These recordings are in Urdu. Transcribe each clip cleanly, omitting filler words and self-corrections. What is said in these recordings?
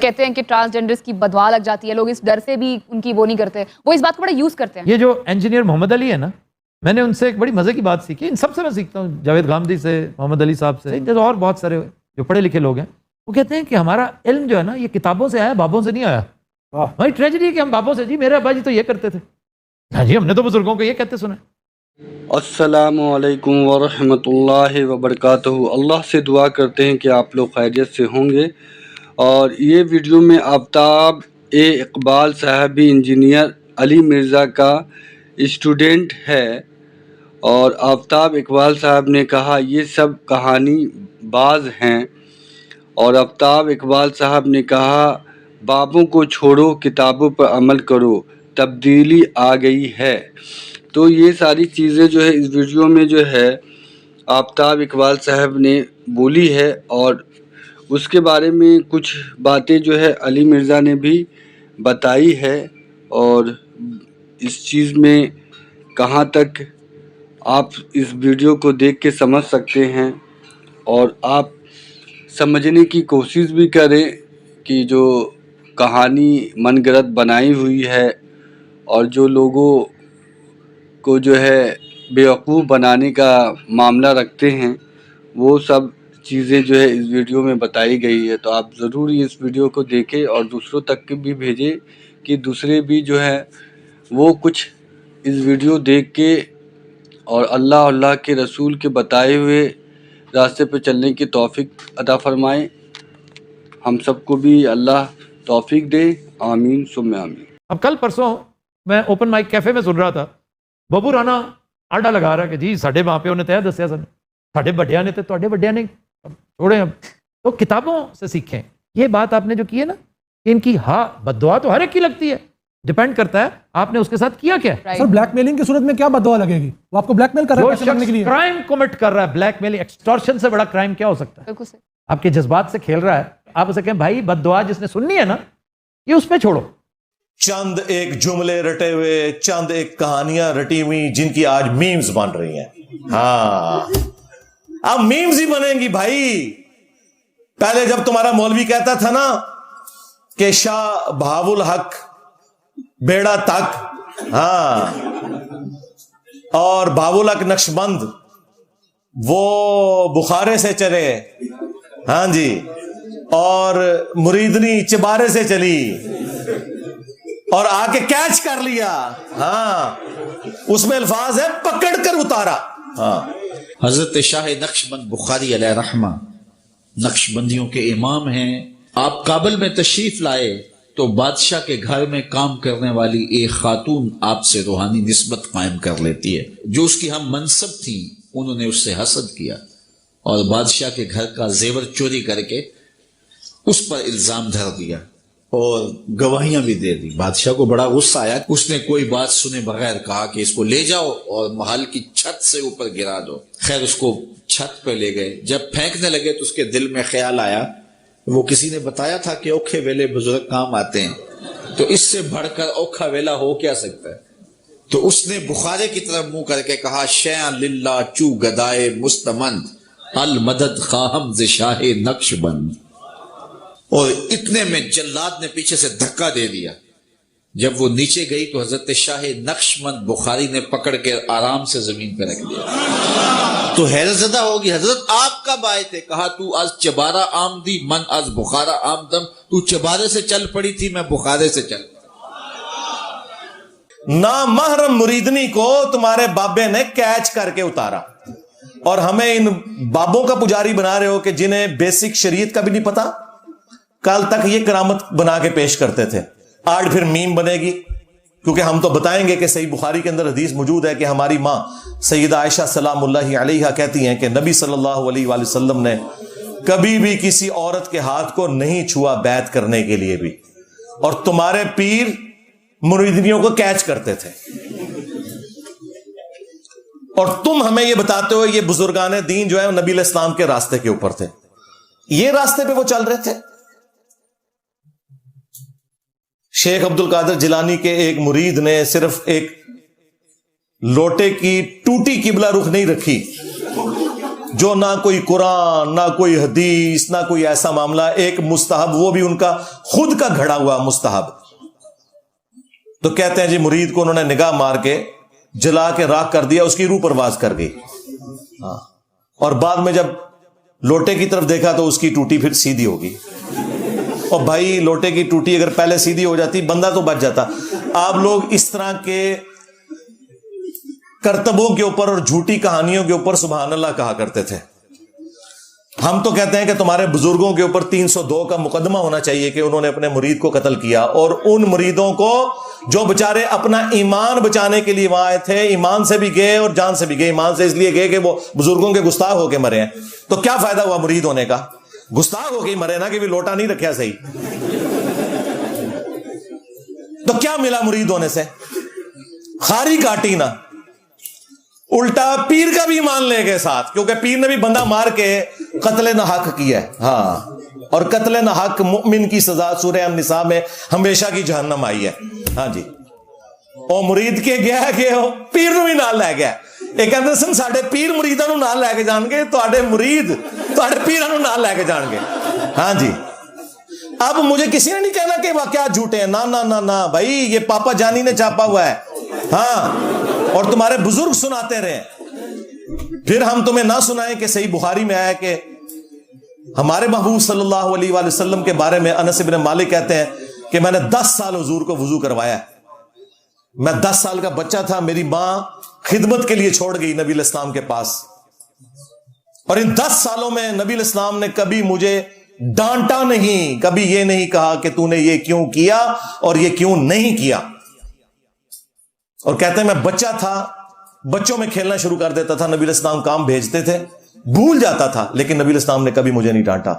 کہتے ہیں کہ ٹرانسجینڈرز کی بدوا لگ جاتی ہے, لوگ اس ڈر سے بھی ان کی وہ نہیں کرتے, وہ اس بات کو بڑا یوز کرتے ہیں. یہ جو انجینئر محمد علی ہے نا, میں نے ان سے ایک بڑی مزے کی بات سیکھی, ان سب سے میں سیکھتا ہوں, جاوید غامدی سے, محمد علی صاحب سے, اور بہت سارے جو پڑھے لکھے لوگ ہیں. وہ کہتے ہیں کہ ہمارا علم جو ہے نا یہ کتابوں سے آیا, بابوں سے نہیں آیا. بھائی ٹریجڈی ہے کہ ہم بابوں سے, جی میرے ابا جی تو یہ کرتے تھے, ہاں جی ہم نے تو بزرگوں کو یہ کہتے سنا. السلام علیکم ورحمۃ اللہ وبرکاتہ. اللہ سے دعا کرتے ہیں کہ آپ لوگ خیریت سے ہوں گے. اور یہ ویڈیو میں آفتاب اقبال صاحب انجینئر علی مرزا کا اسٹوڈنٹ ہے, اور آفتاب اقبال صاحب نے کہا یہ سب کہانی باز ہیں, اور آفتاب اقبال صاحب نے کہا بابوں کو چھوڑو کتابوں پر عمل کرو, تبدیلی آ گئی ہے. تو یہ ساری چیزیں جو ہے اس ویڈیو میں جو ہے آفتاب اقبال صاحب نے بولی ہے, اور اس کے بارے میں کچھ باتیں جو ہے علی مرزا نے بھی بتائی ہے. اور اس چیز میں کہاں تک آپ اس ویڈیو کو دیکھ کے سمجھ سکتے ہیں, اور آپ سمجھنے کی کوشش بھی کریں کہ جو کہانی من گھڑت بنائی ہوئی ہے اور جو لوگوں کو جو ہے بیوقوف بنانے کا معاملہ رکھتے ہیں, وہ سب چیزیں جو ہے اس ویڈیو میں بتائی گئی ہے. تو آپ ضرور اس ویڈیو کو دیکھیں اور دوسروں تک بھی بھیجیں کہ دوسرے بھی جو ہے وہ کچھ اس ویڈیو دیکھ کے اور اللہ کے رسول کے بتائے ہوئے راستے پہ چلنے کی توفیق عطا فرمائیں. ہم سب کو بھی اللہ توفیق دے, آمین ثم آمین. اب کل پرسوں میں اوپن مائک کیفے میں سن رہا تھا, ببو رانا آڈا لگا رہا کہ جی ساڈے ماں پیو نے تے دسیا سن, ساڈے بڑیا نے تے تواڈے بڑیا نے چھوڑے. اب تو کتابوں سے سیکھیں. یہ بات آپ نے جو کی ہے نا, ان کی ہاں بد دعا تو ہر ایک کی لگتی ہے, ڈیپینڈ کرتا ہے آپ نے اس کے ساتھ کیا کیا. سر بلیک میلنگ کی صورت میں کیا بد دعا لگے گی؟ وہ آپ کو بلیک میل کر رہا ہے پیسے مانگنے کے لیے. کرائم کمٹ کر رہا ہے, بلیک میل, ایکسٹورشن سے بڑا کرائم کیا ہو سکتا ہے؟ آپ کے جذبات سے کھیل رہا ہے, آپ اسے کہیں بھائی بد دعا جس نے سننی ہے نا یہ اس پہ چھوڑو. چند ایک جملے رٹے ہوئے, چند ایک کہانیاں رٹی ہوئی جن کی آج میمز بن رہی ہیں. ہاں اب میمز ہی بنیں گی بھائی. پہلے جب تمہارا مولوی کہتا تھا نا کہ شاہ بہاو الحق بیڑا تک, ہاں, اور بہاو الحق نقشبند وہ بخارے سے چلے, ہاں جی, اور مریدنی چبارے سے چلی اور آ کے کیچ کر لیا. ہاں اس میں الفاظ ہے پکڑ کر اتارا. ہاں حضرت شاہ نقشبند بخاری علیہ رحمہ نقشبندیوں کے امام ہیں. آپ کابل میں تشریف لائے تو بادشاہ کے گھر میں کام کرنے والی ایک خاتون آپ سے روحانی نسبت قائم کر لیتی ہے. جو اس کی ہم منصب تھی انہوں نے اس سے حسد کیا اور بادشاہ کے گھر کا زیور چوری کر کے اس پر الزام دھر دیا اور گواہیاں بھی دے دی. بادشاہ کو بڑا غصہ آیا, اس نے کوئی بات سنے بغیر کہا کہ اس کو لے جاؤ اور محل کی چھت سے اوپر گرا دو. خیر اس کو چھت پہ لے گئے. جب پھینکنے لگے تو اس کے دل میں خیال آیا, وہ کسی نے بتایا تھا کہ اوکھے ویلے بزرگ کام آتے ہیں, تو اس سے بڑھ کر اوکھا ویلا ہو کیا سکتا ہے. تو اس نے بخارے کی طرف منہ کر کے کہا شیئا للہ چو گدائے مستمند المدد خواہم ز شاہ نقش بند. اور اتنے میں جلاد نے پیچھے سے دھکا دے دیا. جب وہ نیچے گئی تو حضرت شاہ نقشبند بخاری نے پکڑ کے آرام سے زمین پہ رکھ دیا. تو حیرت زدہ ہوگی, حضرت آپ کب آئے تھے؟ کہا تو از چبارہ آمدی من از بخارا آمدم. تو چبارے سے چل پڑی تھی, میں بخارے سے چل پڑی. نامحرم مریدنی کو تمہارے بابے نے کیچ کر کے اتارا, اور ہمیں ان بابوں کا پجاری بنا رہے ہو کہ جنہیں بیسک شریعت کا بھی نہیں پتا. کل تک یہ کرامت بنا کے پیش کرتے تھے, آج پھر میم بنے گی. کیونکہ ہم تو بتائیں گے کہ صحیح بخاری کے اندر حدیث موجود ہے کہ ہماری ماں سیدہ عائشہ سلام اللہ علیہا کہتی ہیں کہ نبی صلی اللہ علیہ وآلہ وسلم نے کبھی بھی کسی عورت کے ہاتھ کو نہیں چھوا بیعت کرنے کے لیے بھی, اور تمہارے پیر مریدنیوں کو کیچ کرتے تھے. اور تم ہمیں یہ بتاتے ہو یہ بزرگان دین جو ہے نبی علیہ السلام کے راستے کے اوپر تھے, یہ راستے پہ وہ چل رہے تھے. شیخ عبد القادر جیلانی کے ایک مرید نے صرف ایک لوٹے کی ٹوٹی قبلہ رخ نہیں رکھی, جو نہ کوئی قرآن، نہ کوئی حدیث، نہ کوئی ایسا معاملہ، ایک مستحب، وہ بھی ان کا خود کا گھڑا ہوا مستحب. تو کہتے ہیں جی مرید کو انہوں نے نگاہ مار کے جلا کے راکھ کر دیا، اس کی روح پرواز کر گئی. ہاں، اور بعد میں جب لوٹے کی طرف دیکھا تو اس کی ٹوٹی پھر سیدھی ہوگی. اور بھائی لوٹے کی ٹوٹی اگر پہلے سیدھی ہو جاتی بندہ تو بچ جاتا. آپ لوگ اس طرح کے کرتبوں کے اوپر اور جھوٹی کہانیوں کے اوپر سبحان اللہ کہا کرتے تھے. ہم تو کہتے ہیں کہ تمہارے بزرگوں کے اوپر 302 کا مقدمہ ہونا چاہیے کہ انہوں نے اپنے مرید کو قتل کیا، اور ان مریدوں کو جو بےچارے اپنا ایمان بچانے کے لیے وہاں آئے تھے، ایمان سے بھی گئے اور جان سے بھی گئے. ایمان سے اس لیے گئے کہ وہ بزرگوں کے گستاخ ہو کے مرے ہیں. تو کیا فائدہ ہوا مرید ہونے کا؟ گستاخ ہو کے ہی مرے نا، کہ بھی لوٹا نہیں رکھا صحیح. تو کیا ملا مرید ہونے سے؟ خاری کاٹی نا، الٹا پیر کا بھی ایمان لے گئے ساتھ، کیونکہ پیر نے بھی بندہ مار کے قتل نہ حق کیا ہے. ہاں، اور قتل نہ حق مؤمن کی سزا سورہ النساء میں ہمیشہ کی جہنم آئی ہے. ہاں جی، او مرید کے گیا کہ پیر نو بھی نال لے گیا. یہ کہتے سن ساڈے پیر مریداں نو نال لے کے جان گے، تواڈے مرید تواڈے پیراں نو نال لے کے جان گے. ہاں جی، اب مجھے کسی نے نہیں کہنا کہ واقعات جھوٹے ہیں. نہ نہ نہ نہ بھائی، یہ پاپا جانی نے چھاپا ہوا ہے. ہاں، اور تمہارے بزرگ سناتے رہے. پھر ہم تمہیں نہ سنائیں کہ صحیح بخاری میں آیا کہ ہمارے محبوب صلی اللہ علیہ وآلہ وسلم کے بارے میں انس بن مالک کہتے ہیں کہ میں نے 10 سال حضور کو وضو کروایا. میں 10 سال کا بچہ تھا، میری ماں خدمت کے لیے چھوڑ گئی نبی الاسلام کے پاس، اور ان 10 سالوں میں نبی الاسلام نے کبھی مجھے ڈانٹا نہیں، کبھی یہ نہیں کہا کہ تو نے یہ کیوں کیا اور یہ کیوں نہیں کیا. اور کہتے ہیں میں بچہ تھا، بچوں میں کھیلنا شروع کر دیتا تھا، نبی الاسلام کام بھیجتے تھے، بھول جاتا تھا، لیکن نبی الاسلام نے کبھی مجھے نہیں ڈانٹا.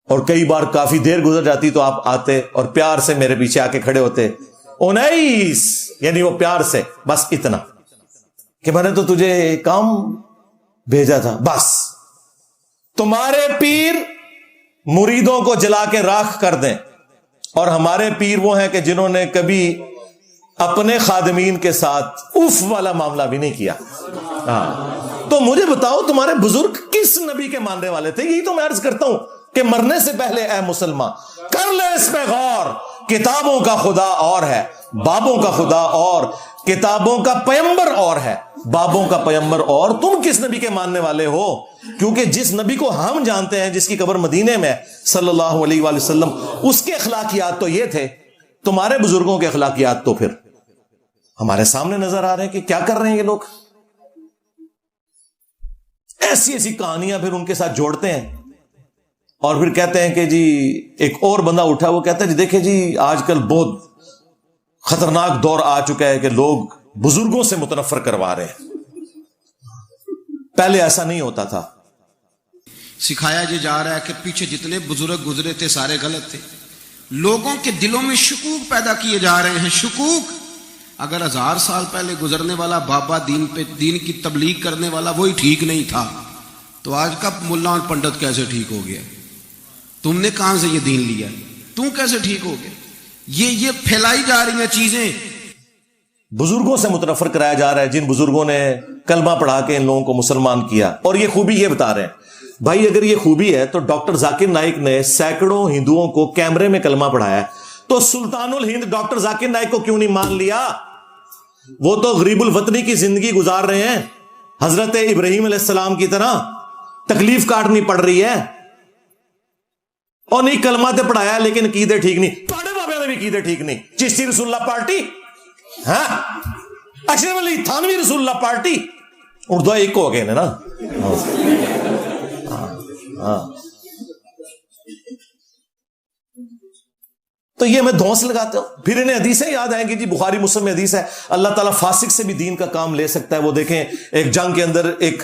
اور کئی بار کافی دیر گزر جاتی تو آپ آتے اور پیار سے میرے پیچھے آ کے کھڑے ہوتے، اونیس، یعنی وہ پیار سے بس اتنا کہ میں نے تو تجھے کام بھیجا تھا. بس تمہارے پیر مریدوں کو جلا کے راکھ کر دیں، اور ہمارے پیر وہ ہیں کہ جنہوں نے کبھی اپنے خادمین کے ساتھ اف والا معاملہ بھی نہیں کیا. ہاں، تو مجھے بتاؤ تمہارے بزرگ کس نبی کے ماننے والے تھے؟ یہی تو میں عرض کرتا ہوں کہ مرنے سے پہلے اے مسلمان کر لے اس پہ غور. کتابوں کا خدا اور ہے، بابوں کا خدا اور، کتابوں کا پیمبر اور ہے، بابوں کا پیمبر اور. تم کس نبی کے ماننے والے ہو؟ کیونکہ جس نبی کو ہم جانتے ہیں، جس کی قبر مدینے میں صلی اللہ علیہ وآلہ وسلم، اس کے اخلاقیات تو یہ تھے. تمہارے بزرگوں کے اخلاقیات تو پھر ہمارے سامنے نظر آ رہے ہیں کہ کیا کر رہے ہیں یہ لوگ. ایسی ایسی کہانیاں پھر ان کے ساتھ جوڑتے ہیں، اور پھر کہتے ہیں کہ جی ایک اور بندہ اٹھا، وہ کہتا ہے جی دیکھیں جی آج کل بہت خطرناک دور آ چکا ہے کہ لوگ بزرگوں سے متنفر کروا رہے ہیں. پہلے ایسا نہیں ہوتا تھا. سکھایا یہ جا رہا ہے کہ پیچھے جتنے بزرگ گزرے تھے سارے غلط تھے. لوگوں کے دلوں میں شکوک پیدا کیے جا رہے ہیں. شکوک، اگر 1000 سال پہلے گزرنے والا بابا دین کی تبلیغ کرنے والا وہی ٹھیک نہیں تھا، تو آج کا ملا اور پنڈت کیسے ٹھیک ہو گیا؟ تم نے کہاں سے یہ دین لیا؟ تم کیسے ٹھیک ہو گیا؟ یہ پھیلائی جا رہی ہیں چیزیں. بزرگوں سے متنفر کرایا جا رہا ہے، جن بزرگوں نے کلمہ پڑھا کے ان لوگوں کو مسلمان کیا. اور یہ خوبی یہ بتا رہے ہیں بھائی، اگر یہ خوبی ہے تو ڈاکٹر ذاکر نائک نے سینکڑوں ہندوؤں کو کیمرے میں کلمہ پڑھایا ہے، تو سلطان الہند ڈاکٹر ذاکر نائک کو کیوں نہیں مان لیا؟ وہ تو غریب الوطنی کی زندگی گزار رہے ہیں، حضرت ابراہیم علیہ السلام کی طرح تکلیف کاٹنی پڑ رہی ہے. اور نہیں کلمہ تے پڑھایا لیکن عقیدے ٹھیک نہیں. تھوڑے بابے نے بھی عقیدے ٹھیک نہیں. چشتی رسول اللہ پارٹی، ہاں، اشرف علی تھانوی رسول اللہ پارٹی، اردو ایک ہو گئے نا. ہاں، تو یہ میں دھونس لگاتا ہوں. پھر انہیں حدیثیں یاد آئیں گی جی، بخاری مسلم میں حدیث ہے اللہ تعالیٰ فاسق سے بھی دین کا کام لے سکتا ہے. وہ دیکھیں ایک جنگ کے اندر ایک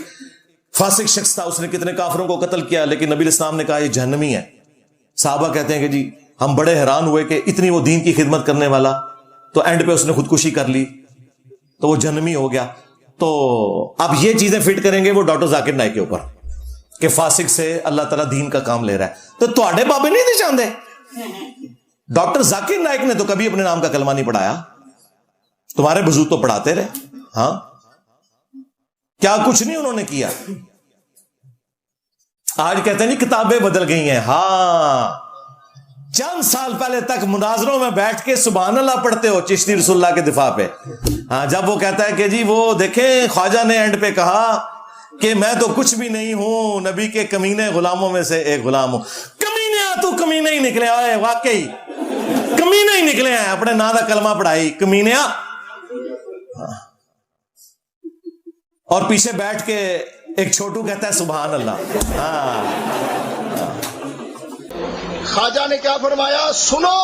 فاسق شخص تھا، اس نے کتنے کافروں کو قتل کیا، لیکن نبی الاسلام نے کہا یہ جہنمی ہے. صحابہ کہتے ہیں کہ جی ہم بڑے حیران ہوئے کہ اتنی وہ دین کی خدمت کرنے والا، تو اینڈ پہ اس نے خودکشی کر لی تو وہ جہنمی ہو گیا. تو اب یہ چیزیں فٹ کریں گے وہ ڈاکٹر ذاکر نائک کے اوپر کہ فاسق سے اللہ تعالیٰ دین کا کام لے رہا ہے. تو تواڈے بابے نہیں تھے چاہتے؟ ڈاکٹر ذاکر نائک نے تو کبھی اپنے نام کا کلمہ نہیں پڑھایا. تمہارے بزرگ تو پڑھاتے رہے. ہاں، کیا کچھ نہیں انہوں نے کیا. آج کہتے ہیں جی کتابیں بدل گئی ہیں. ہاں چند سال پہلے تک مناظروں میں بیٹھ کے سبحان اللہ پڑھتے ہو چشتی رسول اللہ کے دفاع پہ. ہاں جب وہ کہتا ہے کہ جی وہ دیکھیں خواجہ نے اینڈ پہ کہا کہ میں تو کچھ بھی نہیں ہوں, نبی کے کمینے غلاموں میں سے ایک غلام ہوں. کمینے تو کمینے ہی نکلے آئے, واقعی کمینے ہی نکلے ہیں. اپنے نا دا کلمہ پڑھائی کمینیا, اور پیچھے بیٹھ کے ایک چھوٹو کہتا ہے سبحان اللہ. ہاں خواجہ نے کیا فرمایا, سنو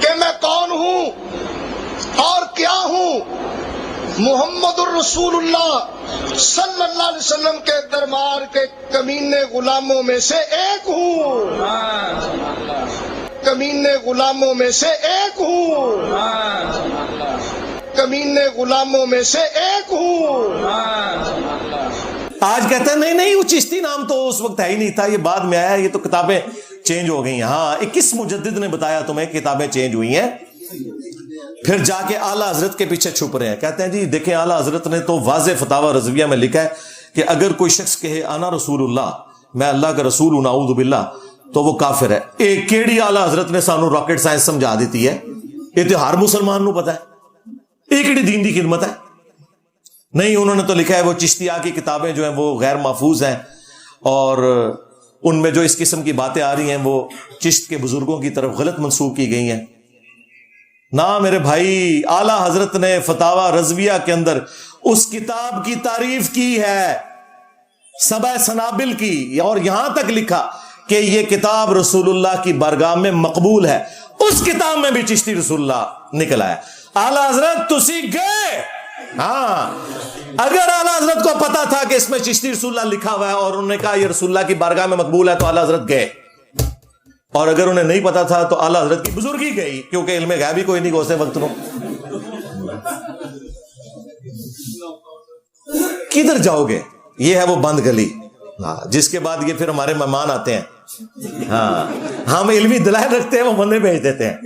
کہ میں کون ہوں اور کیا ہوں. محمد الرسول اللہ صلی اللہ علیہ وسلم کے دربار کے کمینے غلاموں میں سے ایک ہوں. کمینے غلاموں میں سے ایک ہوں. کمینے غلاموں میں سے ایک ہوں. آج کہتے ہیں نہیں نہیں وہ چشتی نام تو اس وقت ہے ہی نہیں تھا, یہ بعد میں آیا, یہ تو کتابیں چینج ہو گئی. ہاں 21 مجدد نے بتایا تمہیں کتابیں چینج ہوئی ہیں. پھر جا کے اعلیٰ حضرت کے پیچھے چھپ رہے ہیں. کہتے ہیں جی دیکھیں اعلیٰ حضرت نے تو واضح فتاوی رضویہ میں لکھا ہے کہ اگر کوئی شخص کہے انا رسول اللہ, میں اللہ کا رسول ہوں, نعوذ باللہ, تو وہ کافر ہے. ایک کیڑی اعلیٰ حضرت نے سانو راکٹ سائنس سمجھا دیتی ہے, یہ تو ہر مسلمان نو پتا ہے, ایک دین دی خدمت ہے. نہیں, انہوں نے تو لکھا ہے وہ چشتیہ کی کتابیں جو ہیں وہ غیر محفوظ ہیں, اور ان میں جو اس قسم کی باتیں آ رہی ہیں وہ چشت کے بزرگوں کی طرف غلط منسوخ کی گئی ہیں. نہ میرے بھائی, اعلیٰ حضرت نے فتاوی رضویہ کے اندر اس کتاب کی تعریف کی ہے, سبع سنابل کی, اور یہاں تک لکھا کہ یہ کتاب رسول اللہ کی بارگاہ میں مقبول ہے. اس کتاب میں بھی چشتی رسول اللہ نکلا ہے. اعلیٰ حضرت تسی گئے. ہاں اگر اعلیٰ حضرت کو پتا تھا کہ اس میں چشتی رسول اللہ لکھا ہوا ہے اور انہوں نے کہا یہ رسول اللہ کی بارگاہ میں مقبول ہے, تو اعلیٰ حضرت گئے. اور اگر انہیں نہیں پتا تھا تو اعلیٰ حضرت کی بزرگی گئی, کیونکہ علم غیب ہی کوئی نہیں گوسے وقت میں. کدھر جاؤ گے؟ یہ ہے وہ بند گلی, ہاں جس کے بعد یہ پھر ہمارے مہمان آتے ہیں. ہاں ہم علمی دلائل رکھتے ہیں, وہ بندے بھیج دیتے ہیں.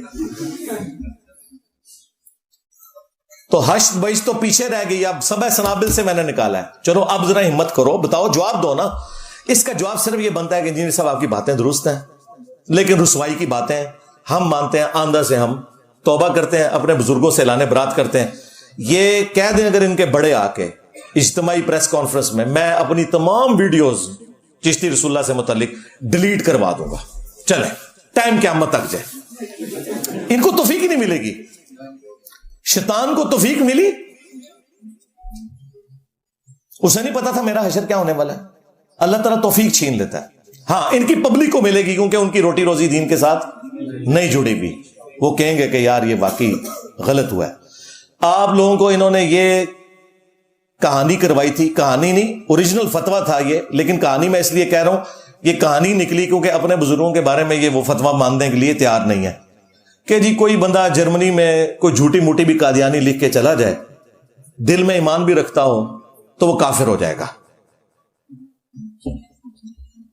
تو حشد بیش تو پیچھے رہ گئی, اب سبع سنابل سے میں نے نکالا ہے. چلو اب ذرا ہمت کرو, بتاؤ, جواب دو نا. اس کا جواب صرف یہ بنتا ہے کہ انجینئر صاحب آپ کی باتیں درست ہیں, لیکن رسوائی کی باتیں ہم مانتے ہیں, آندہ سے ہم توبہ کرتے ہیں, اپنے بزرگوں سے اعلان برات کرتے ہیں. یہ کہہ دیں اگر ان کے بڑے آ کے اجتماعی پریس کانفرنس میں اپنی تمام ویڈیوز چشتی رسول اللہ سے متعلق ڈیلیٹ کروا دوں گا, چلیں ٹائم قیامت تک جائے. ان کو توفیق ہی نہیں ملے گی. شیطان کو توفیق ملی, اسے نہیں پتا تھا میرا حشر کیا ہونے والا ہے. اللہ تعالیٰ توفیق چھین لیتا ہے. ہاں ان کی پبلک کو ملے گی, کیونکہ ان کی روٹی روزی دین کے ساتھ نہیں جڑی ہوئی. وہ کہیں گے کہ یار یہ واقعی غلط ہوا ہے. آپ لوگوں کو انہوں نے یہ کہانی کروائی تھی, کہانی نہیں, اوریجنل فتویٰ تھا یہ, لیکن کہانی میں اس لیے کہہ رہا ہوں یہ کہانی نکلی کیونکہ اپنے بزرگوں کے بارے میں یہ وہ فتویٰ ماننے کے لیے تیار نہیں ہے کہ جی کوئی بندہ جرمنی میں کوئی جھوٹی موٹی بھی قادیانی لکھ کے چلا جائے, دل میں ایمان بھی رکھتا ہو, تو وہ کافر ہو جائے گا.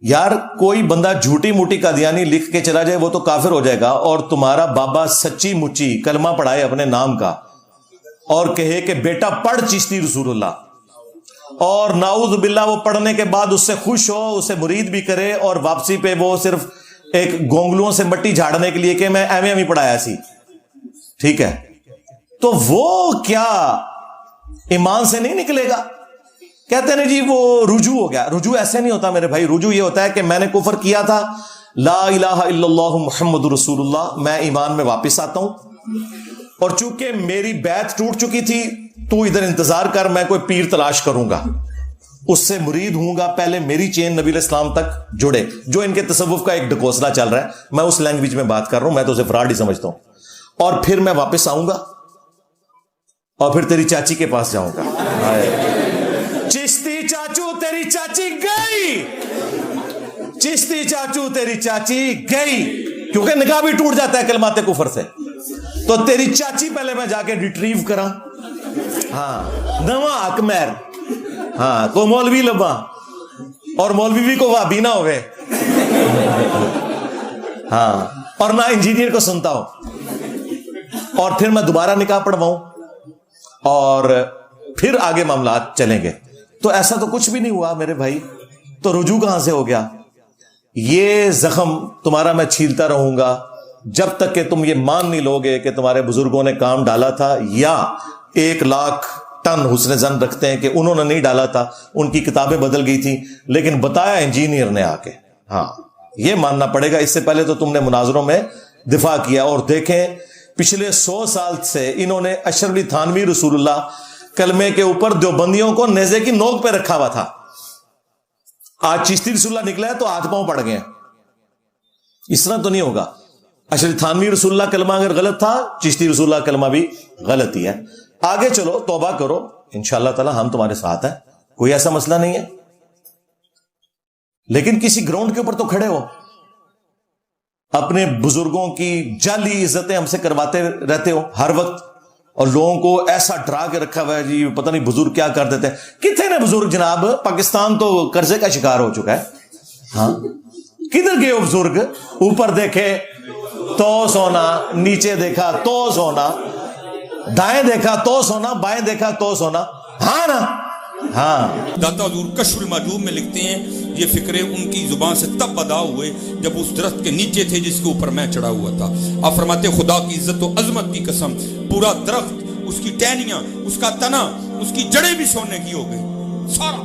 یار کوئی بندہ جھوٹی موٹی قادیانی لکھ کے چلا جائے وہ تو کافر ہو جائے گا, اور تمہارا بابا سچی مچی کلمہ پڑھائے اپنے نام کا اور کہے کہ بیٹا پڑھ چشتی رسول اللہ, اور نعوذ باللہ وہ پڑھنے کے بعد اس سے خوش ہو, اسے مرید بھی کرے, اور واپسی پہ وہ صرف ایک گونگلوں سے مٹی جھاڑنے کے لیے کہ میں ایم ہی پڑھایا سی, ٹھیک ہے, تو وہ کیا ایمان سے نہیں نکلے گا؟ کہتے ہیں جی وہ رجوع ہو گیا. رجوع ایسے نہیں ہوتا میرے بھائی. رجوع یہ ہوتا ہے کہ میں نے کفر کیا تھا, لا الہ الا اللہ محمد رسول اللہ, میں ایمان میں واپس آتا ہوں, اور چونکہ میری بیعت ٹوٹ چکی تھی تو ادھر انتظار کر, میں کوئی پیر تلاش کروں گا, اس سے مرید ہوں گا, پہلے میری چین نبی علیہ السلام تک جڑے. جو ان کے تصوف کا ایک ڈکوسلا چل رہا ہے, میں اس لینگویج میں بات کر رہا ہوں, میں تو اسے فراڈ ہی سمجھتا ہوں, اور پھر میں واپس آؤں گا اور پھر تیری چاچی کے پاس جاؤں گا. چشتی چاچو تیری چاچی گئی, چشتی چاچو تیری چاچی گئی, کیونکہ نکاح بھی ٹوٹ جاتا ہے کلمات کفر سے, تو تیری چاچی پہلے میں جا کے ریٹریو کرا. ہاں نواں اکمیر, ہاں کو مولوی لبا, اور مولوی بھی کو وابی نہ ہوئے, ہاں, اور نہ انجینئر کو سنتا ہو, اور پھر میں دوبارہ نکاح پڑھواؤں, اور پھر آگے معاملات چلیں گے. تو ایسا تو کچھ بھی نہیں ہوا میرے بھائی, تو رجوع کہاں سے ہو گیا؟ یہ زخم تمہارا میں چھیلتا رہوں گا جب تک کہ تم یہ مان نہیں لوگے کہ تمہارے بزرگوں نے کام ڈالا تھا, یا 1,00,000 ٹن حسن زن رکھتے ہیں کہ انہوں نے نہیں ڈالا تھا, ان کی کتابیں بدل گئی تھیں لیکن بتایا انجینئر نے آ کے. ہاں یہ ماننا پڑے گا. اس سے پہلے تو تم نے مناظروں میں دفاع کیا, اور دیکھیں پچھلے 100 سال سے انہوں نے اشرف علی تھانوی رسول اللہ کلمے کے اوپر دیوبندیوں کو نیزے کی نوک پہ رکھا ہوا تھا. آج چشتی رسول اللہ نکلا ہے تو ہاتھ پاؤں پڑ گئے. اس طرح تو نہیں ہوگا. اشرف تھانوی رسول اللہ کلمہ اگر غلط تھا, چشتی رسول اللہ کلمہ بھی غلط ہی ہے. آگے چلو, توبہ کرو, انشاءاللہ تعالی ہم تمہارے ساتھ ہیں, کوئی ایسا مسئلہ نہیں ہے. لیکن کسی گراؤنڈ کے اوپر تو کھڑے ہو, اپنے بزرگوں کی جعلی عزتیں ہم سے کرواتے رہتے ہو ہر وقت, اور لوگوں کو ایسا ڈرا کے رکھا ہوا ہے جی پتہ نہیں بزرگ کیا کر دیتے ہیں. کتنے نے بزرگ جناب؟ پاکستان تو قرضے کا شکار ہو چکا ہے. ہاں کدھر گئے ہو بزرگ؟ اوپر دیکھے تو سونا, نیچے دیکھا تو سونا, دائیں دیکھا تو سونا, بائیں دیکھا تو سونا. ہاں نا, ہاں. داتا حضور کشف المعجوب میں لکھتے ہیں یہ فکرے ان کی زبان سے تب ادا ہوئے جب اس درخت کے نیچے تھے جس کے اوپر میں چڑھا ہوا تھا. آپ فرماتے خدا کی عزت و عظمت کی قسم, پورا درخت, اس کی ٹہنیاں, اس کا تنا, اس کی جڑیں بھی سونے کی ہو گئی, سارا,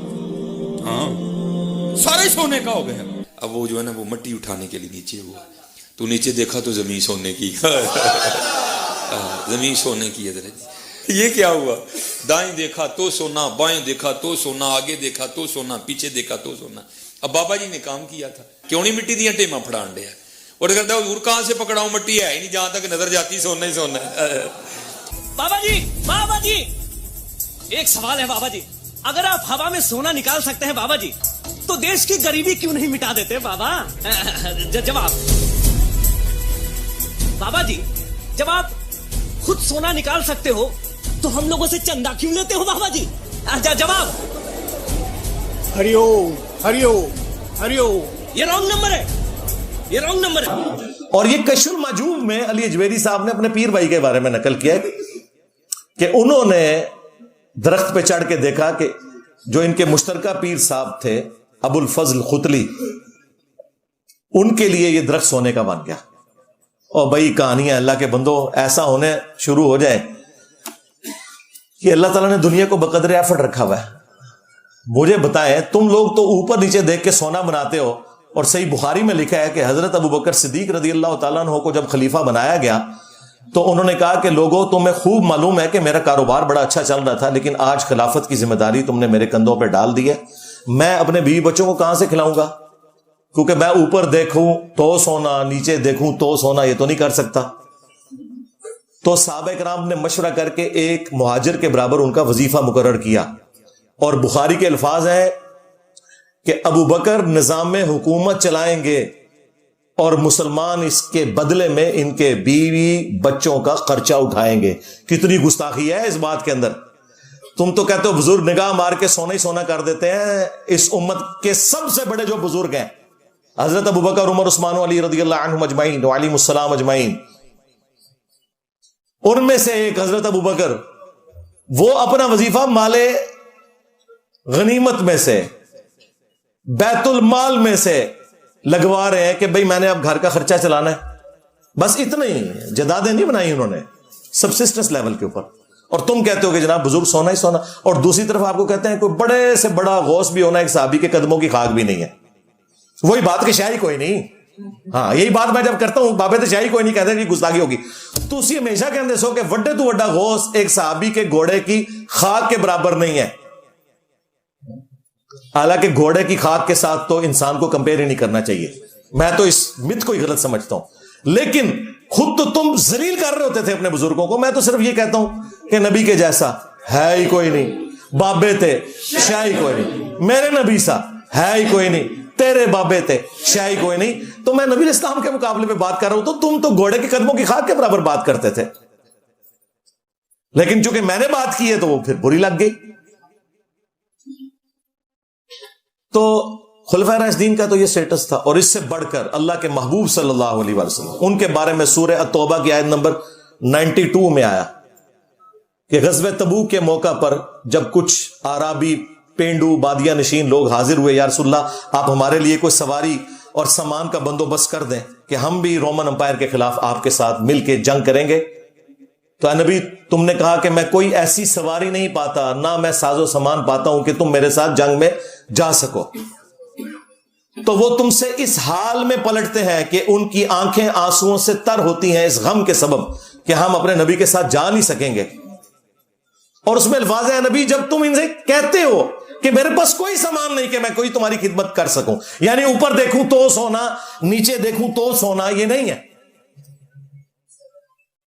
ہاں سارے سونے کا ہو گیا. اب وہ جو ہے نا وہ مٹی اٹھانے کے لیے نیچے ہوا, تو نیچے دیکھا تو زمین سونے کی, زمین سونے کی ہے. یہ کیا ہوا؟ دائیں دیکھا تو سونا, بائیں دیکھا تو سونا, آگے دیکھا تو سونا, پیچھے دیکھا تو سونا. اب بابا جی نے کام کیا تھا, کیوں نہیں مٹی دیا ٹیما پھڑان دیا, اور کرتا حضور کہاں سے پکڑاؤں, مٹی ہے ہی نہیں, جہاں تک نظر جاتی سونا ہی سونا ہے. بابا جی ایک سوال ہے بابا جی, اگر آپ ہوا میں سونا نکال سکتے ہیں بابا جی تو دیش کی غریبی کیوں نہیں مٹا دیتے بابا؟ جواب بابا جی, جب آپ خود سونا نکال سکتے ہو تو ہم لوگوں سے چندہ کیوں لیتے ہو بابا جی؟ جواب ہریو ہریو ہریو. یہ رانگ نمبر ہے, یہ رانگ نمبر ہے. اور یہ کشف المعجوب میں علی اجویری صاحب نے اپنے پیر بھائی کے بارے میں نقل کیا کہ انہوں نے درخت پہ چڑھ کے دیکھا کہ جو ان کے مشترکہ پیر صاحب تھے ابو الفضل خطلی, ان کے لیے یہ درخت سونے کا بن گیا. اور بھائی کہانیاں اللہ کے بندوں ایسا ہونے شروع ہو جائے کہ اللہ تعالیٰ نے دنیا کو بقدر ایفرٹ رکھا ہوا ہے. مجھے بتائیں, تم لوگ تو اوپر نیچے دیکھ کے سونا بناتے ہو, اور صحیح بخاری میں لکھا ہے کہ حضرت ابو بکر صدیق رضی اللہ تعالیٰ عنہ کو جب خلیفہ بنایا گیا تو انہوں نے کہا کہ لوگوں تمہیں خوب معلوم ہے کہ میرا کاروبار بڑا اچھا چل رہا تھا, لیکن آج خلافت کی ذمہ داری تم نے میرے کندھوں پہ ڈال دی ہے, میں اپنے بیوی بچوں کو کہاں سے کھلاؤں گا, کیونکہ میں اوپر دیکھوں تو سونا, نیچے دیکھوں تو سونا, یہ تو نہیں کر سکتا. تو صحابہ کرام نے مشورہ کر کے ایک مہاجر کے برابر ان کا وظیفہ مقرر کیا, اور بخاری کے الفاظ ہیں کہ ابو بکر نظام حکومت چلائیں گے اور مسلمان اس کے بدلے میں ان کے بیوی بچوں کا خرچہ اٹھائیں گے. کتنی گستاخی ہے اس بات کے اندر. تم تو کہتے ہو بزرگ نگاہ مار کے سونا ہی سونا کر دیتے ہیں. اس امت کے سب سے بڑے جو بزرگ ہیں حضرت ابو بکر, عمر, عثمان و علی رضی اللہ عنہم اجمعین وعلیہم السلام اجمعین, ان میں سے ایک حضرت ابو بکر, وہ اپنا وظیفہ مال غنیمت میں سے, بیت المال میں سے لگوا رہے ہیں کہ بھئی میں نے اب گھر کا خرچہ چلانا ہے. بس اتنا ہی, جدادیں نہیں بنائی انہوں نے سبسسٹنس لیول کے اوپر. اور تم کہتے ہو کہ جناب بزرگ سونا ہی سونا, اور دوسری طرف آپ کو کہتے ہیں کوئی بڑے سے بڑا غوث بھی ہونا ایک صحابی کے قدموں کی خاک بھی نہیں ہے. وہی بات کہ شاہی کوئی نہیں. ہاں یہی بات میں جب کرتا ہوں بابے تو شاہی کوئی نہیں کہتے کہ گستاخی ہوگی. تو اسی ہمیشہ کہتے سو کہ وڈے تو وڈا غوث ایک صحابی کے گھوڑے کی خاک کے برابر نہیں ہے. حالانکہ گھوڑے کی خاک کے ساتھ تو انسان کو کمپیئر ہی نہیں کرنا چاہیے. میں تو اس مت کو ہی غلط سمجھتا ہوں. لیکن خود تو تم ذلیل کر رہے ہوتے تھے اپنے بزرگوں کو. میں تو صرف یہ کہتا ہوں کہ نبی کے جیسا ہے ہی کوئی نہیں. بابے تھے شاہی کوئی نہیں, میرے نبی سا ہے ہی کوئی نہیں, تیرے بابے تھے شاہی کوئی نہیں. تو میں نبی اسلام کے مقابلے میں بات کر رہا ہوں, تو تم تو گھوڑے کے قدموں کی خاک کے برابر بات کرتے تھے. لیکن چونکہ میں نے بات کی ہے تو وہ پھر بری لگ گئی. تو خلفائے راشدین کا تو یہ سٹیٹس تھا. اور اس سے بڑھ کر اللہ کے محبوب صلی اللہ علیہ وسلم, ان کے بارے میں سورہ التوبہ کی آیت نمبر 92 میں آیا کہ غزوہ تبوک کے موقع پر جب کچھ اعرابی پینڈو بادیہ نشین لوگ حاضر ہوئے، یا رسول اللہ آپ ہمارے لیے کوئی سواری اور سامان کا بندوبست کر دیں کہ ہم بھی رومن امپائر کے خلاف آپ کے ساتھ مل کے جنگ کریں گے. تو اے نبی تم نے کہا کہ میں کوئی ایسی سواری نہیں پاتا، نہ میں ساز و سامان پاتا ہوں کہ تم میرے ساتھ جنگ میں جا سکو. تو وہ تم سے اس حال میں پلٹتے ہیں کہ ان کی آنکھیں آنسوؤں سے تر ہوتی ہیں اس غم کے سبب کہ ہم اپنے نبی کے ساتھ جا نہیں سکیں گے. اور اس میں الفاظ ہے نبی جب تم ان سے کہتے ہو کہ میرے پاس کوئی سامان نہیں کہ میں کوئی تمہاری خدمت کر سکوں، یعنی اوپر دیکھوں تو سونا، نیچے دیکھوں تو سونا، یہ نہیں ہے.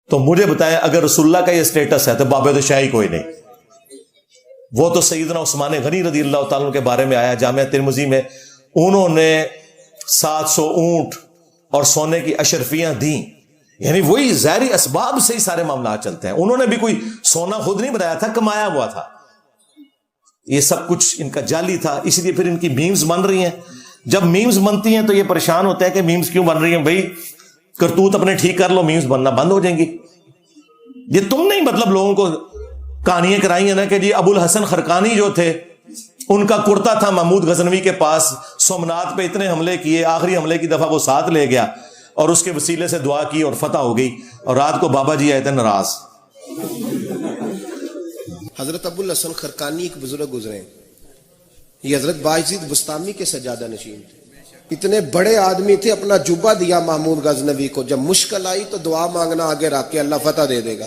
تو مجھے بتائیں اگر رسول اللہ کا یہ سٹیٹس ہے تو باب تو شاہی کوئی نہیں. وہ تو سیدنا عثمان غنی رضی اللہ تعالیٰ کے بارے میں آیا جامعہ ترمذی میں، انہوں نے 700 اونٹ اور سونے کی اشرفیاں دیں، یعنی وہی ظاہری اسباب سے ہی سارے معاملات چلتے ہیں. انہوں نے بھی کوئی سونا خود نہیں بنایا تھا، کمایا ہوا تھا. یہ سب کچھ ان کا جعلی تھا، اس لیے پھر ان کی میمز بن رہی ہیں. جب میمز بنتی ہیں تو یہ پریشان ہوتا ہے کہ میمز کیوں بن رہی ہیں. بھائی کرتوت اپنے ٹھیک کر لو، میمز بننا بند ہو جائیں گی. یہ تم نہیں مطلب لوگوں کو کہانیاں کرائی ہیں نا کہ جی ابو الحسن خرقانی جو تھے ان کا کرتا تھا محمود غزنوی کے پاس، سومنات پہ اتنے حملے کیے، آخری حملے کی دفعہ وہ ساتھ لے گیا اور اس کے وسیلے سے دعا کی اور فتح ہو گئی، اور رات کو بابا جی آئے تھے ناراض. حضرت ابو الحسن خرقانی ایک بزرگ گزرے ہیں، یہ حضرت باعزید بستامی کے سجادہ نشین تھے. اتنے بڑے آدمی تھے، اپنا جبہ دیا محمود غزنوی کو، جب مشکل آئی تو دعا مانگنا آگے رکھ کے اللہ فتح دے دے گا.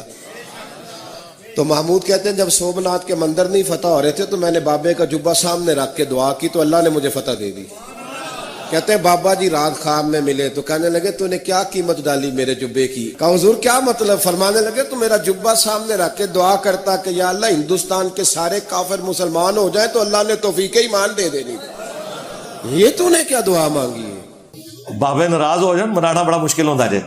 تو محمود کہتے ہیں جب سومنات کے مندر نہیں فتح ہو رہے تھے تو میں نے بابے کا جبہ سامنے رکھ کے دعا کی تو اللہ نے مجھے فتح دے دی. کہتے ہیں بابا جی رات خواب میں ملے تو کہنے لگے تو نے کیا قیمت ڈالی میرے جبے کی؟ کہا حضور کیا مطلب؟ فرمانے لگے تو میرا جبہ سامنے رکھ کے دعا کرتا کہ یا اللہ ہندوستان کے سارے کافر مسلمان ہو جائیں تو اللہ نے توفیق ایمان دے دینی. یہ تو نے کیا دعا مانگی ہے؟ بابے ناراض ہو جائیں منانا بڑا مشکل ہوتا ہے.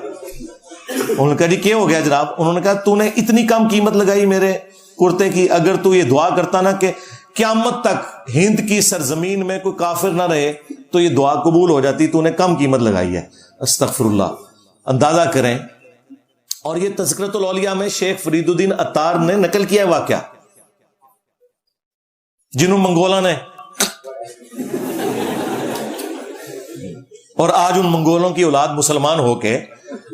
انہوں نے کہا جی کیا ہو گیا جناب؟ انہوں نے کہا تو نے اتنی کم قیمت لگائی میرے کرتے کی، اگر تو یہ دعا کرتا نا کہ قیامت تک ہند کی سرزمین میں کوئی کافر نہ رہے تو یہ دعا قبول ہو جاتی، تو نے کم قیمت لگائی ہے. استغفر اللہ. اندازہ کریں. اور یہ تذکرۃ الاولیاء میں شیخ فرید الدین عطار نے نقل کیا ہے واقعہ، جنہوں منگولا نے، اور آج ان منگولوں کی اولاد مسلمان ہو کے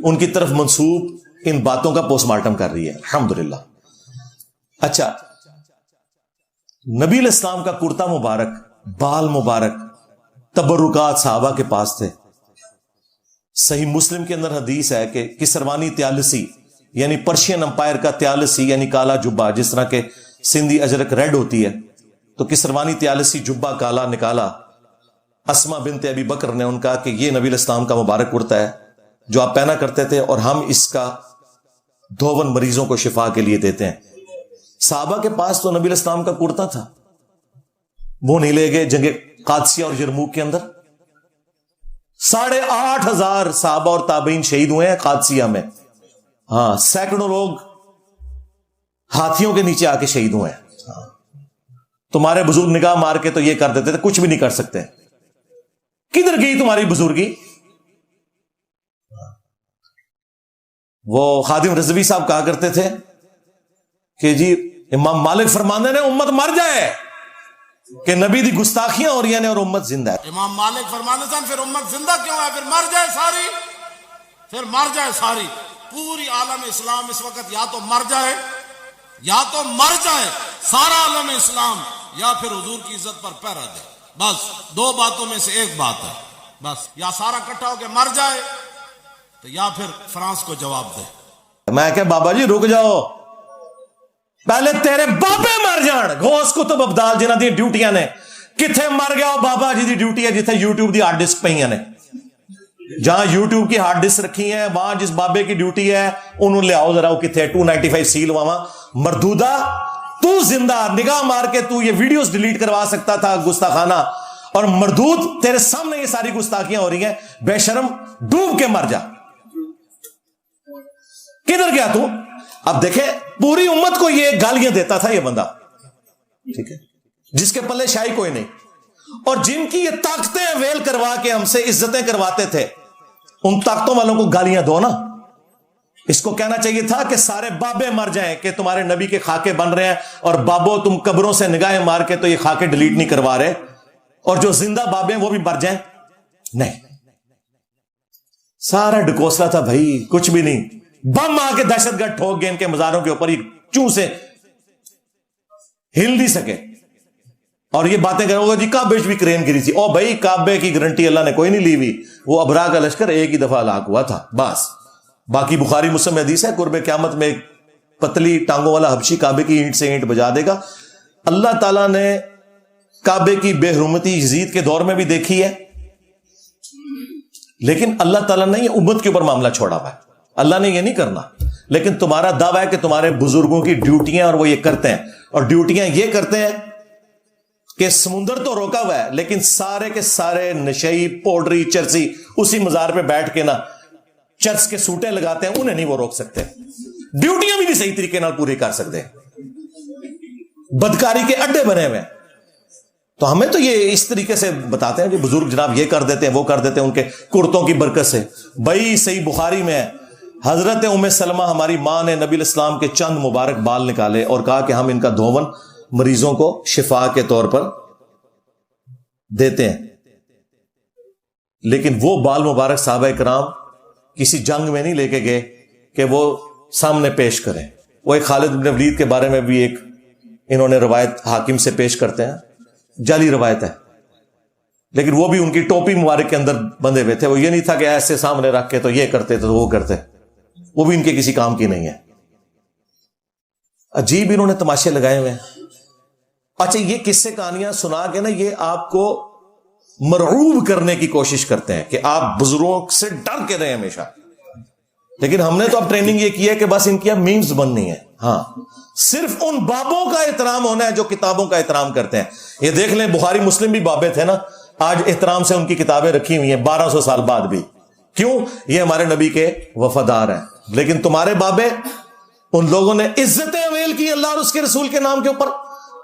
ان کی طرف منسوب ان باتوں کا پوسٹ مارٹم کر رہی ہے. الحمدللہ. اچھا، نبی علیہ السلام کا کرتا مبارک، بال مبارک، تبرکات صحابہ کے پاس تھے. صحیح مسلم کے اندر حدیث ہے کہ کسروانی تیالسی یعنی پرشین امپائر کا تیالسی یعنی کالا جبہ، جس طرح کے سندھی اجرک ریڈ ہوتی ہے تو کسروانی تیالسی جبہ کالا نکالا. اسما بنت ابی بکر نے ان کا کہ یہ نبی علیہ السلام کا مبارک کرتا ہے جو آپ پہنا کرتے تھے اور ہم اس کا 52 مریضوں کو شفا کے لیے دیتے ہیں. صحابہ کے پاس تو نبی علیہ السلام کا کرتا تھا، وہ نہیں لے گئے جنگ قادسیہ اور یرموک کے اندر. 8,500 صحابہ اور تابعین شہید ہوئے ہیں قادسیہ میں. ہاں، سینکڑوں لوگ ہاتھیوں کے نیچے آ کے شہید ہوئے ہیں. تمہارے بزرگ نگاہ مار کے تو یہ کر دیتے تھے، کچھ بھی نہیں کر سکتے. کدھر گئی تمہاری بزرگی؟ وہ خادم رضوی صاحب کہا کرتے تھے کہ جی امام مالک فرمانے نے امت مر جائے کہ نبی دی گستاخیاں ہو رہی ہیں اور امت زندہ ہے. امام مالک فرمانے تھے پھر امت زندہ کیوں ہے؟ پھر مر جائے ساری، پھر مر جائے ساری. پوری عالم اسلام اس وقت یا تو مر جائے، یا تو مر جائے سارا عالم اسلام، یا پھر حضور کی عزت پر پہرا دے. بس دو باتوں میں سے ایک بات ہے. بس یا سارا اکٹھا ہو کے مر جائے تو یا پھر فرانس کو جواب دے. میں کہ بابا جی رک جاؤ، پہلے تیرے بابے مر جان. غوث کتب ابدال جنہاں دی ڈیوٹیاں نے کتھے مر گیا؟ بابا جی دی ڈیوٹی ہے جتھے یوٹیوب دی ہارڈ ڈسک پہ نے. جہاں یوٹیوب کی ہارڈ ڈسک رکھی ہیں وہاں جس بابے کی ڈیوٹی ہے انہوں لے آؤ ذرا. وہ کتھے 295 سیل وہاں. مردودہ تو زندہ نگاہ مار کے تو یہ ویڈیوز ڈیلیٹ کروا سکتا تھا گستاخانہ، اور مردود تیرے سامنے یہ ساری گستاخیاں ہو رہی ہیں. بے شرم ڈوب کے مر جا. کدھر گیا تو؟ اب دیکھیں پوری امت کو یہ گالیاں دیتا تھا یہ بندہ، ٹھیک ہے، جس کے پلے شاہی کوئی نہیں، اور جن کی یہ طاقتیں ویل کروا کے ہم سے عزتیں کرواتے تھے، ان طاقتوں والوں کو گالیاں دو نا. اس کو کہنا چاہیے تھا کہ سارے بابے مر جائیں کہ تمہارے نبی کے خاکے بن رہے ہیں، اور بابو تم قبروں سے نگاہیں مار کے تو یہ خاکے ڈیلیٹ نہیں کروا رہے، اور جو زندہ بابے ہیں وہ بھی مر جائیں. نہیں، سارا ڈکوسلا تھا بھائی، کچھ بھی نہیں. بم آ کے دہشت گرد ٹھوک گئے ان کے مزاروں کے اوپر، یہ چوں سے ہل نہیں سکے. اور یہ باتیں کرو گے جی کعبے بھی کرین گری تھی. او بھائی کعبے کی گارنٹی اللہ نے کوئی نہیں لی ہوئی، وہ ابرا کا لشکر ایک ہی دفعہ ہلاک ہوا تھا بس. باقی بخاری مسلم حدیث ہے قرب قیامت میں ایک پتلی ٹانگوں والا حبشی کعبے کی اینٹ سے اینٹ بجا دے گا. اللہ تعالیٰ نے کعبے کی بے حرمتی یزید کے دور میں بھی دیکھی ہے، لیکن اللہ تعالیٰ نے یہ امت کے اوپر معاملہ چھوڑا ہوا ہے. اللہ نے یہ نہیں کرنا. لیکن تمہارا دعویٰ ہے کہ تمہارے بزرگوں کی ڈیوٹیاں اور وہ یہ کرتے ہیں، اور ڈیوٹیاں یہ کرتے ہیں کہ سمندر تو روکا ہوا ہے لیکن سارے کے سارے نشئی پوڈری چرسی اسی مزار پہ بیٹھ کے نا چرس کے سوٹے لگاتے ہیں، انہیں نہیں وہ روک سکتے. ڈیوٹیاں بھی نہیں صحیح طریقے نال پوری کر سکتے، بدکاری کے اڈے بنے ہوئے. تو ہمیں تو یہ اس طریقے سے بتاتے ہیں کہ بزرگ جناب یہ کر دیتے ہیں وہ کر دیتے ہیں ان کے کرتوں کی برکت سے. بھائی صحیح بخاری میں ہے حضرت ام سلمہ ہماری ماں نے نبی الاسلام کے چند مبارک بال نکالے اور کہا کہ ہم ان کا دھون مریضوں کو شفا کے طور پر دیتے ہیں. لیکن وہ بال مبارک صحابہ کرام کسی جنگ میں نہیں لے کے گئے کہ وہ سامنے پیش کریں. وہ ایک خالد بن ولید کے بارے میں بھی ایک انہوں نے روایت حاکم سے پیش کرتے ہیں، جعلی روایت ہے، لیکن وہ بھی ان کی ٹوپی مبارک کے اندر بندھے ہوئے تھے. وہ یہ نہیں تھا کہ ایسے سامنے رکھ کے تو یہ کرتے تو وہ کرتے، وہ بھی ان کے کسی کام کی نہیں ہے. عجیب انہوں نے تماشے لگائے ہوئے ہیں. اچھا یہ قصے کہانیاں سنا کے نا یہ آپ کو مرعوب کرنے کی کوشش کرتے ہیں کہ آپ بزرگوں سے ڈر کے رہیں ہمیشہ. لیکن ہم نے تو اب ٹریننگ یہ کی ہے کہ بس ان کی اب میمز بننی ہے. ہاں صرف ان بابوں کا احترام ہونا ہے جو کتابوں کا احترام کرتے ہیں. یہ دیکھ لیں بخاری مسلم بھی بابے تھے نا، آج احترام سے ان کی کتابیں رکھی ہوئی ہیں 1200 سال بعد بھی. کیوں؟ یہ ہمارے نبی کے وفادار ہیں. لیکن تمہارے بابے، ان لوگوں نے عزتیں اویل کی اللہ اور اس کے رسول کے نام کے اوپر،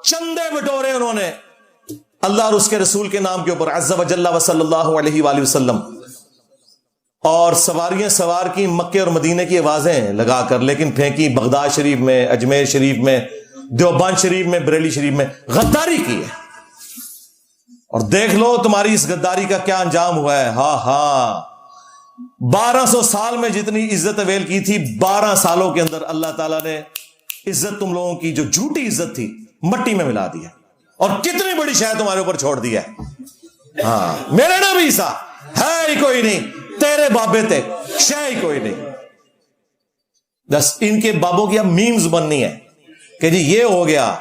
چندے بٹورے انہوں نے اللہ اور اس کے رسول کے نام کے اوپر عز و جل و صلی اللہ علیہ وآلہ وسلم، اور سواریاں سوار کی مکے اور مدینے کی آوازیں لگا کر، لیکن پھینکی بغداد شریف میں، اجمیر شریف میں، دیوبند شریف میں، بریلی شریف میں. غداری کی ہے. اور دیکھ لو تمہاری اس غداری کا کیا انجام ہوا ہے. ہاں ہاں 1200 سال میں جتنی عزت اویل کی تھی 12 سالوں کے اندر اللہ تعالیٰ نے عزت تم لوگوں کی جو جھوٹی عزت تھی مٹی میں ملا دیا، اور کتنی بڑی شے تمہارے اوپر چھوڑ دیا ہے. ہاں میرے نبی عیسیٰ ہے ہی کوئی نہیں، تیرے بابے تھے شے ہی کوئی نہیں. بس ان کے بابوں کی اب میمز بننی ہے کہ جی یہ ہو گیا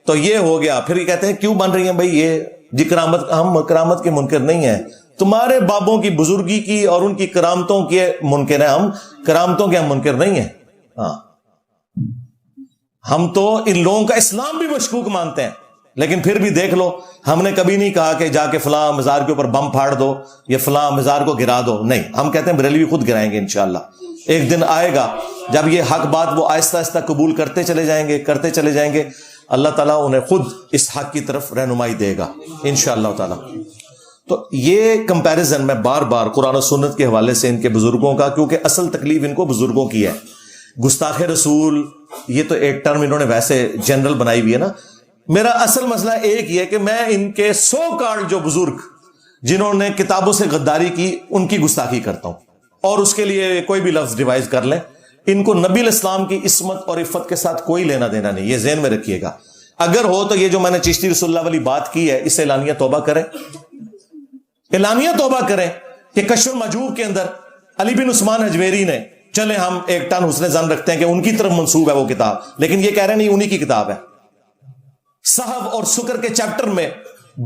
تو یہ ہو گیا. پھر یہ کہتے ہیں کیوں بن رہی ہیں بھائی یہ جی کرامت، ہم کرامت کے منکر نہیں ہیں، تمہارے بابوں کی بزرگی کی اور ان کی کرامتوں کے منکر ہیں. ہم کرامتوں کے ہم منکر نہیں ہیں. ہاں ہم تو ان لوگوں کا اسلام بھی مشکوک مانتے ہیں، لیکن پھر بھی دیکھ لو ہم نے کبھی نہیں کہا کہ جا کے فلاں مزار کے اوپر بم پھاڑ دو یا فلاں مزار کو گرا دو. نہیں، ہم کہتے ہیں بریلوی خود گرائیں گے انشاءاللہ. ایک دن آئے گا جب یہ حق بات وہ آہستہ آہستہ قبول کرتے چلے جائیں گے اللہ تعالیٰ انہیں خود اس حق کی طرف رہنمائی دے گا انشاءاللہ تعالیٰ. تو یہ کمپیریزن میں بار بار قرآن و سنت کے حوالے سے ان کے بزرگوں کا، کیونکہ اصل تکلیف ان کو بزرگوں کی ہے. گستاخ رسول یہ تو ایک ٹرم انہوں نے ویسے جنرل بنائی ہوئی ہے نا. میرا اصل مسئلہ ایک ہی ہے کہ میں ان کے سو کارڈ جو بزرگ جنہوں نے کتابوں سے غداری کی ان کی گستاخی کرتا ہوں، اور اس کے لیے کوئی بھی لفظ ڈیوائز کر لیں، ان کو نبی الاسلام کی عصمت اور عفت کے ساتھ کوئی لینا دینا نہیں. یہ ذہن میں رکھیے گا. اگر ہو تو یہ جو میں نے چشتی رسول اللہ والی بات کی ہے اس سے اعلانیہ توبہ کریں، اعلانیہ توبہ کریں کہ کشف المحجوب کے اندر علی بن عثمان اجمیری نے، چلیں ہم ایک ٹن حسن ظن رکھتے ہیں کہ ان کی طرف منسوب ہے وہ کتاب، لیکن یہ کہہ رہے ہیں نہیں انہی کی کتاب ہے. صحف اور سکر کے چیپٹر میں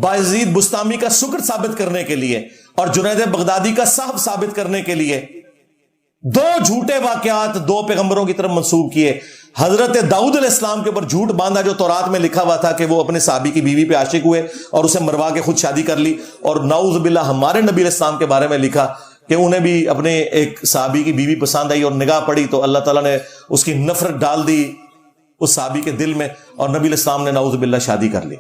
بایزید بستامی کا سکر ثابت کرنے کے لیے اور جنید بغدادی کا صحف ثابت کرنے کے لیے 2 جھوٹے واقعات 2 پیغمبروں کی طرف منسوب کیے. حضرت داؤد علیہ السلام کے اوپر جھوٹ باندھا جو تورات میں لکھا ہوا تھا کہ وہ اپنے صحابی کی بیوی پہ عاشق ہوئے اور اسے مروا کے خود شادی کر لی، اور نعوذ باللہ ہمارے نبی علیہ السلام کے بارے میں لکھا کہ انہیں بھی اپنے ایک صحابی کی بیوی پسند آئی اور نگاہ پڑی تو اللہ تعالیٰ نے اس کی نفرت ڈال دی اس صحابی کے دل میں، اور نبی علیہ السلام نے نعوذ باللہ شادی کر لی.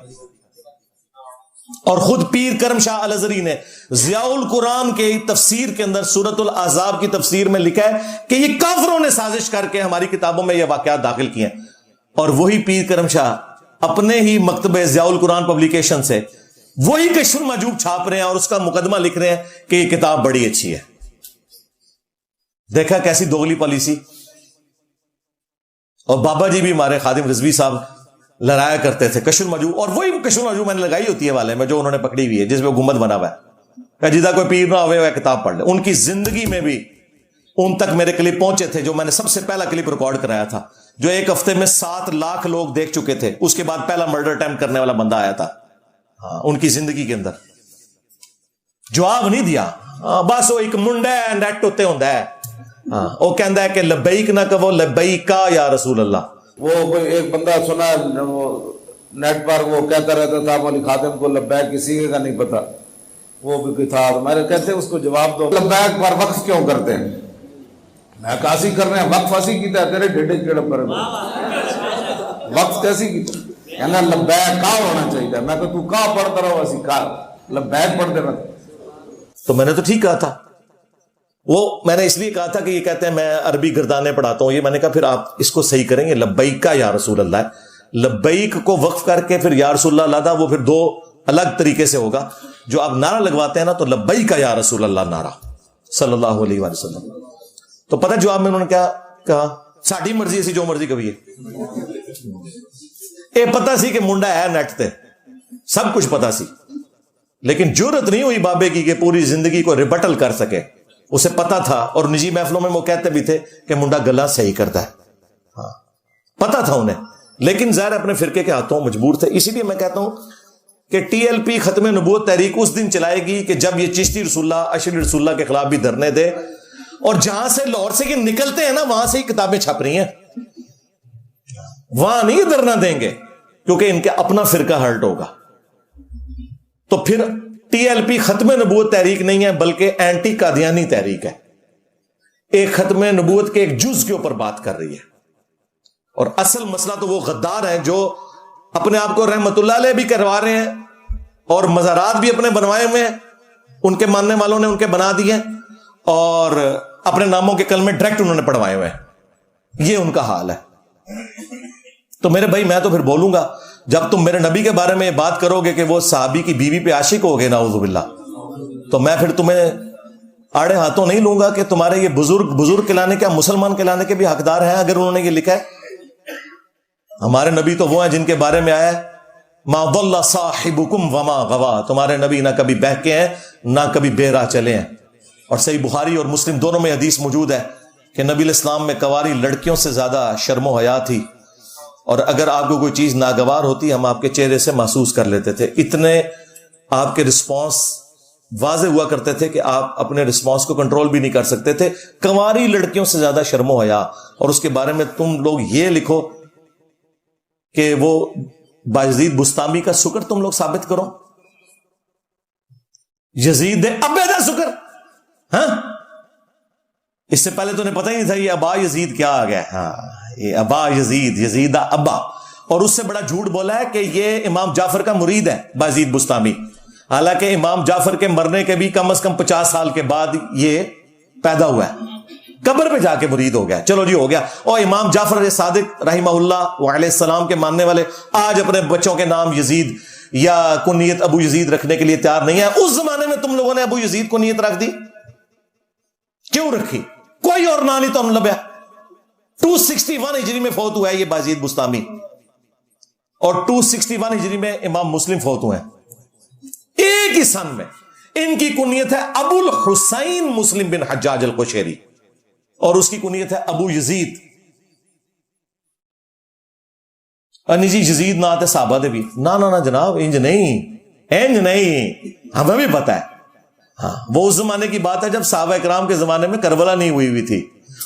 اور خود پیر کرم شاہ الازہری نے ضیاء القرآن کے تفسیر کے اندر سورۃ الاحزاب کی تفسیر میں لکھا ہے کہ یہ کافروں نے سازش کر کے ہماری کتابوں میں یہ واقعات داخل کیے ہیں. اور وہی پیر کرم شاہ اپنے ہی مکتبہ ضیاء القرآن پبلیکیشن سے وہی کشف المحجوب چھاپ رہے ہیں اور اس کا مقدمہ لکھ رہے ہیں کہ یہ کتاب بڑی اچھی ہے. دیکھا کیسی دوغلی پالیسی. اور بابا جی بھی ہمارے خادم رضوی صاحب لڑایا کرتے تھے کشف المحجوب، اور وہی کشف المحجوب میں نے لگائی ہوتی ہے والے میں جو انہوں نے پکڑی ہوئی ہے جس میں گنبد بنا ہوا ہے، جدہ کوئی پیر نہ ہوئے وہ کتاب پڑھ لے. ان کی زندگی میں بھی ان تک میرے کلپ پہنچے تھے جو میں نے سب سے پہلا کلپ ریکارڈ کرایا تھا، جو 1 ہفتے میں 7 لاکھ لوگ دیکھ چکے تھے. اس کے بعد پہلا مرڈر اٹیمپٹ کرنے والا بندہ آیا تھا. ان کی زندگی کے اندر جواب نہیں دیا. بس وہ ایک منڈا ہے نیٹ ہوتے ہوں ہے، وہ کہندا ہے کہ لبیک نہ کہو لبیکا یا رسول اللہ. وہ ایک بندہ سنا نیٹ پر وہ کہتا رہتا تھا مولی خاتم کو لبیک کسی کا نہیں پتا، وہ بھی تھا. میں کہتے اس کو جواب دو لبیک پر وقف کیوں کرتے ہیں؟ میں کاسی کر رہے ہیں وقف ایسی کیتا ہے تیرے ڈیڈے کیڑا پر وقف کیسی کیتا کہنا لبیک کا ہونا چاہیے. میں کہ تو کا پڑھتا رہو ایسی کا لبیک پڑھتے رہتا. تو میں نے تو ٹھیک کہا تھا. وہ میں نے اس لیے کہا تھا کہ یہ کہتے ہیں میں عربی گردانے پڑھاتا ہوں، یہ میں نے کہا پھر آپ اس کو صحیح کریں گے لبیک کا یا رسول اللہ ہے. لبیک کو وقف کر کے پھر یا رسول اللہ لادا، وہ پھر 2 الگ طریقے سے ہوگا. جو آپ نعرہ لگواتے ہیں نا تو لبیک کا یا رسول اللہ نعرہ صلی اللہ علیہ وآلہ وسلم. تو پتہ جواب میں انہوں نے کیا کہا؟ ساڈی مرضی سی جو مرضی کبھی اے پتہ سی کہ منڈا ہے نیٹ تے سب کچھ پتہ سی، لیکن جرت نہیں ہوئی بابے کی کہ پوری زندگی کو ریبٹل کر سکے. اسے پتا تھا اور نجی محفلوں میں وہ کہتے بھی تھے کہ منڈا گلا صحیح کرتا ہے. ہاں پتا تھا انہیں، لیکن ظاہر اپنے فرقے کے ہاتھوں مجبور تھے. اسی لیے میں کہتا ہوں کہ ٹی ایل پی ختم نبوت تحریک اس دن چلائے گی کہ جب یہ چشتی رسول اللہ اشری رسول اللہ کے خلاف بھی دھرنے دے، اور جہاں سے لاہور سے یہ نکلتے ہیں نا وہاں سے ہی کتابیں چھپ رہی ہیں، وہاں نہیں دھرنا دیں گے کیونکہ ان کے اپنا فرقہ ہرٹ ہوگا. تو پھر ٹی ایل پی ختم نبوت تحریک نہیں ہے بلکہ اینٹی قادیانی تحریک ہے. ایک ختم نبوت کے ایک جز کے اوپر بات کر رہی ہے، اور اصل مسئلہ تو وہ غدار ہیں جو اپنے آپ کو رحمت اللہ علیہ بھی کروا رہے ہیں اور مزارات بھی اپنے بنوائے ہوئے ہیں، ان کے ماننے والوں نے ان کے بنا دیے، اور اپنے ناموں کے کلمے ڈائریکٹ انہوں نے پڑھوائے ہوئے ہیں. یہ ان کا حال ہے. تو میرے بھائی میں تو پھر بولوں گا جب تم میرے نبی کے بارے میں بات کرو گے کہ وہ صحابی کی بیوی پہ عاشق ہو گئے نعوذ باللہ، تو میں پھر تمہیں آڑے ہاتھوں نہیں لوں گا کہ تمہارے یہ بزرگ کہلانے کیا مسلمان کہلانے کے بھی حقدار ہیں اگر انہوں نے یہ لکھا ہے. ہمارے نبی تو وہ ہیں جن کے بارے میں آیا ہے ما ضل صاحبکم وما غوا، تمہارے نبی نہ کبھی بہکے ہیں نہ کبھی بے راہ چلے ہیں. اور صحیح بخاری اور مسلم دونوں میں حدیث موجود ہے کہ نبی الاسلام میں کنواری لڑکیوں سے زیادہ شرم و حیا تھی، اور اگر آپ کو کوئی چیز ناگوار ہوتی ہم آپ کے چہرے سے محسوس کر لیتے تھے. اتنے آپ کے رسپانس واضح ہوا کرتے تھے کہ آپ اپنے رسپانس کو کنٹرول بھی نہیں کر سکتے تھے. کنواری لڑکیوں سے زیادہ شرم و حیا، اور اس کے بارے میں تم لوگ یہ لکھو کہ وہ بایزید بستامی کا سکر تم لوگ ثابت کرو. یزید ابے دا سکر، ہاں اس سے پہلے تو انہیں پتہ ہی نہیں تھا یہ ابا یزید کیا آ گیا. ہاں یہ ابا یزید ابا. اور اس سے بڑا جھوٹ بولا ہے کہ یہ امام جعفر کا مرید ہے بایزید بستامی، حالانکہ امام جعفر کے مرنے کے بھی کم از کم 50 سال کے بعد یہ پیدا ہوا ہے، قبر پہ جا کے مرید ہو گیا. چلو جی ہو گیا. اور امام جعفر صادق رحمہ اللہ علیہ السلام کے ماننے والے آج اپنے بچوں کے نام یزید یا کنیت ابو یزید رکھنے کے لیے تیار نہیں ہے. اس زمانے میں تم لوگوں نے ابو یزید کنیت رکھ دی، کیوں رکھی؟ کوئی اور نام نہیں تو لبیا. 261 ہجری میں فوت ہوا ہے یہ بایزید بستامی، اور 261 ہجری میں امام مسلم فوت ہوئے ہیں. ایک ہی سن میں. ان کی کنیت ہے ابو الحسین مسلم بن حجاج القشیری، اور اس کی کنیت ہے ابو یزید. نجی یزید نہ آتے صحابہ دے بھی نہ جناب انج نہیں ہمیں بھی پتا ہے. ہاں وہ اس زمانے کی بات ہے جب صحابہ اکرام کے زمانے میں کربلا نہیں ہوئی تھی.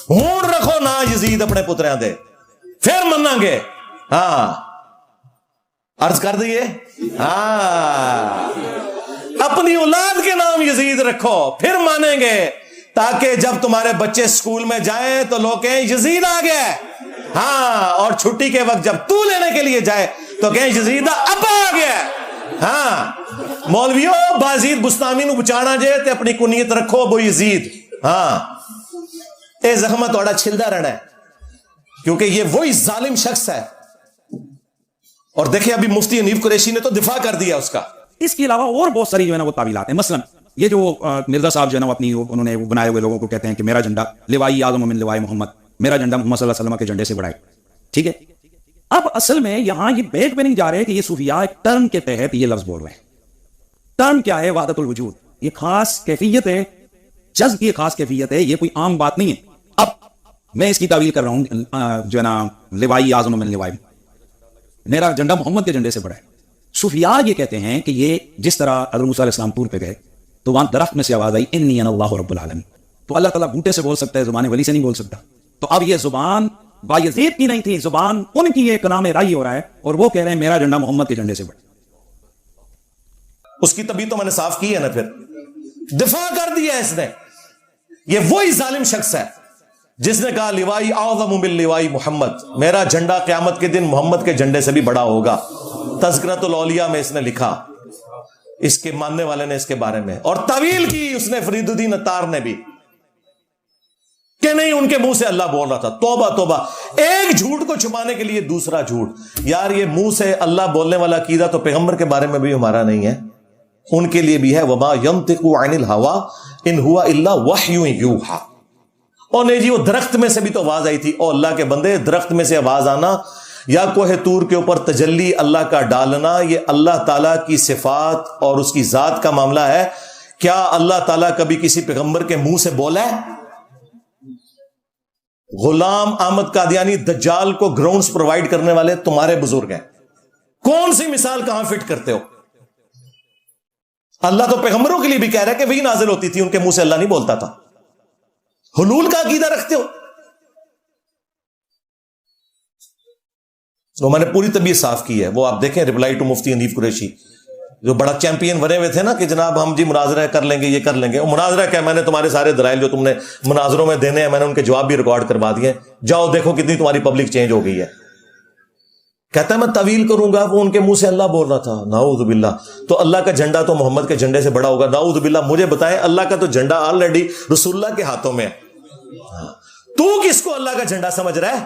ہون رکھو نا یزید اپنے پتریاں دے پھر مننا گے. ہاں عرض کر دیے، ہاں اپنی اولاد کے نام یزید رکھو پھر مانیں گے، تاکہ جب تمہارے بچے سکول میں جائیں تو لوگ کہیں یزید آ گیا. ہاں اور چھٹی کے وقت جب تو لینے کے لیے جائے تو کہیں یزید ابا آ گیا. ہاں مولویوں بازید بستامی نو بچانا جے تے اپنی کنیت رکھو ابو یزید. ہاں اے زخمہ توڑا چھلدا رہنا ہے کیونکہ یہ وہی ظالم شخص ہے. اور دیکھیں ابھی مفتی حنیف قریشی نے تو دفاع کر دیا اس کا. اس کے علاوہ اور بہت ساری جو ہے نا وہ تعویلات ہیں. مثلا یہ جو مرزا صاحب جو ہے نا اپنی انہوں نے بنائے ہوئے لوگوں کو کہتے ہیں کہ میرا جھنڈا لوائی اعظم من لوائی محمد, میرا جھنڈا محمد صلی اللہ علیہ وسلم کے جھنڈے سے بڑا ہے. ٹھیک ہے, اب اصل میں یہاں یہ بیٹ پہ نہیں جا رہے کہ یہ صوفیاء ایک ٹرم کے تحت یہ لفظ بول رہے ہیں. ٹرم کیا ہے؟ وحدت الوجود. یہ خاص کیفیت ہے, جذب کی خاص کیفیت ہے, یہ کوئی عام بات نہیں ہے. اب میں اس کی تعویل کر رہا ہوں جو ہے نا لوائی اعظم من لوائی, میرا جھنڈا محمد کے جھنڈے سے بڑا ہے. صوفیاء یہ کہتے ہیں کہ یہ جس طرح حضرت موسیٰ علیہ السلام طور پہ گئے تو وہاں درخت میں سے آواز آئی انی انا اللہ رب العالمین, تو اللہ تعالیٰ بوٹے سے بول سکتا ہے, زبان ولی سے نہیں بول سکتا. تو اب یہ زبان بایزید کی نہیں تھی, زبان ان کی ایک نام رائی ہو رہا ہے اور وہ کہہ رہے ہیں میرا جھنڈا محمد کے جھنڈے سے بڑا. اس کی طبیعت تو میں نے صاف کی ہے نا, پھر دفاع کر دیا اس نے. یہ وہی ظالم شخص ہے جس نے کہا لوائی اعظم من لوائی محمد, میرا جھنڈا قیامت کے دن محمد کے جھنڈے سے بھی بڑا ہوگا. تذکرۃ الاولیاء میں اس نے لکھا, اس کے ماننے والے نے اس کے بارے میں, اور طویل کی اس نے فرید الدین عطار نے بھی, کہ نہیں ان کے منہ سے اللہ بول رہا تھا. توبہ توبہ, ایک جھوٹ کو چھپانے کے لیے دوسرا جھوٹ. یار یہ منہ سے اللہ بولنے والا عقیدہ تو پیغمبر کے بارے میں بھی ہمارا نہیں ہے, ان کے لیے بھی ہے. وما ينطق عن الهوى ان هو الا وحی یوحى. اور نہیں جی وہ درخت میں سے بھی تو آواز آئی تھی. او اللہ کے بندے, درخت میں سے آواز آنا یا کوہ طور کے اوپر تجلی اللہ کا ڈالنا, یہ اللہ تعالیٰ کی صفات اور اس کی ذات کا معاملہ ہے. کیا اللہ تعالیٰ کبھی کسی پیغمبر کے منہ سے بولا ہے؟ غلام احمد قادیانی دجال کو گراؤنڈز پرووائڈ کرنے والے تمہارے بزرگ ہیں. کون سی مثال کہاں فٹ کرتے ہو؟ اللہ تو پیغمبروں کے لیے بھی کہہ رہا ہے کہ وہی نازل ہوتی تھی, ان کے منہ سے اللہ نہیں بولتا تھا. حلول کا عقیدہ رکھتے ہو. تو میں نے پوری طبیعت صاف کی ہے, وہ آپ دیکھیں ریپلائی ٹو مفتی حنیف قریشی, جو بڑا چیمپئن بنے ہوئے تھے نا کہ جناب ہم جی مناظرہ کر لیں گے, یہ کر لیں گے. مناظرہ کیا, میں نے تمہارے سارے دلائل جو تم نے مناظروں میں دینے ہیں میں نے ان کے جواب بھی ریکارڈ کروا دیے. جاؤ دیکھو کتنی تمہاری پبلک چینج ہو گئی ہے. کہتا ہے میں طویل کروں گا, وہ ان کے منہ سے اللہ بول رہا تھا. نعوذ باللہ. تو اللہ کا جھنڈا تو محمد کے جھنڈے سے بڑا ہوگا. نعوذ باللہ. مجھے بتائیں, اللہ کا تو جھنڈا آلریڈی رسول اللہ کے ہاتھوں میں ہے. تو کس کو اللہ کا جھنڈا سمجھ رہا ہے؟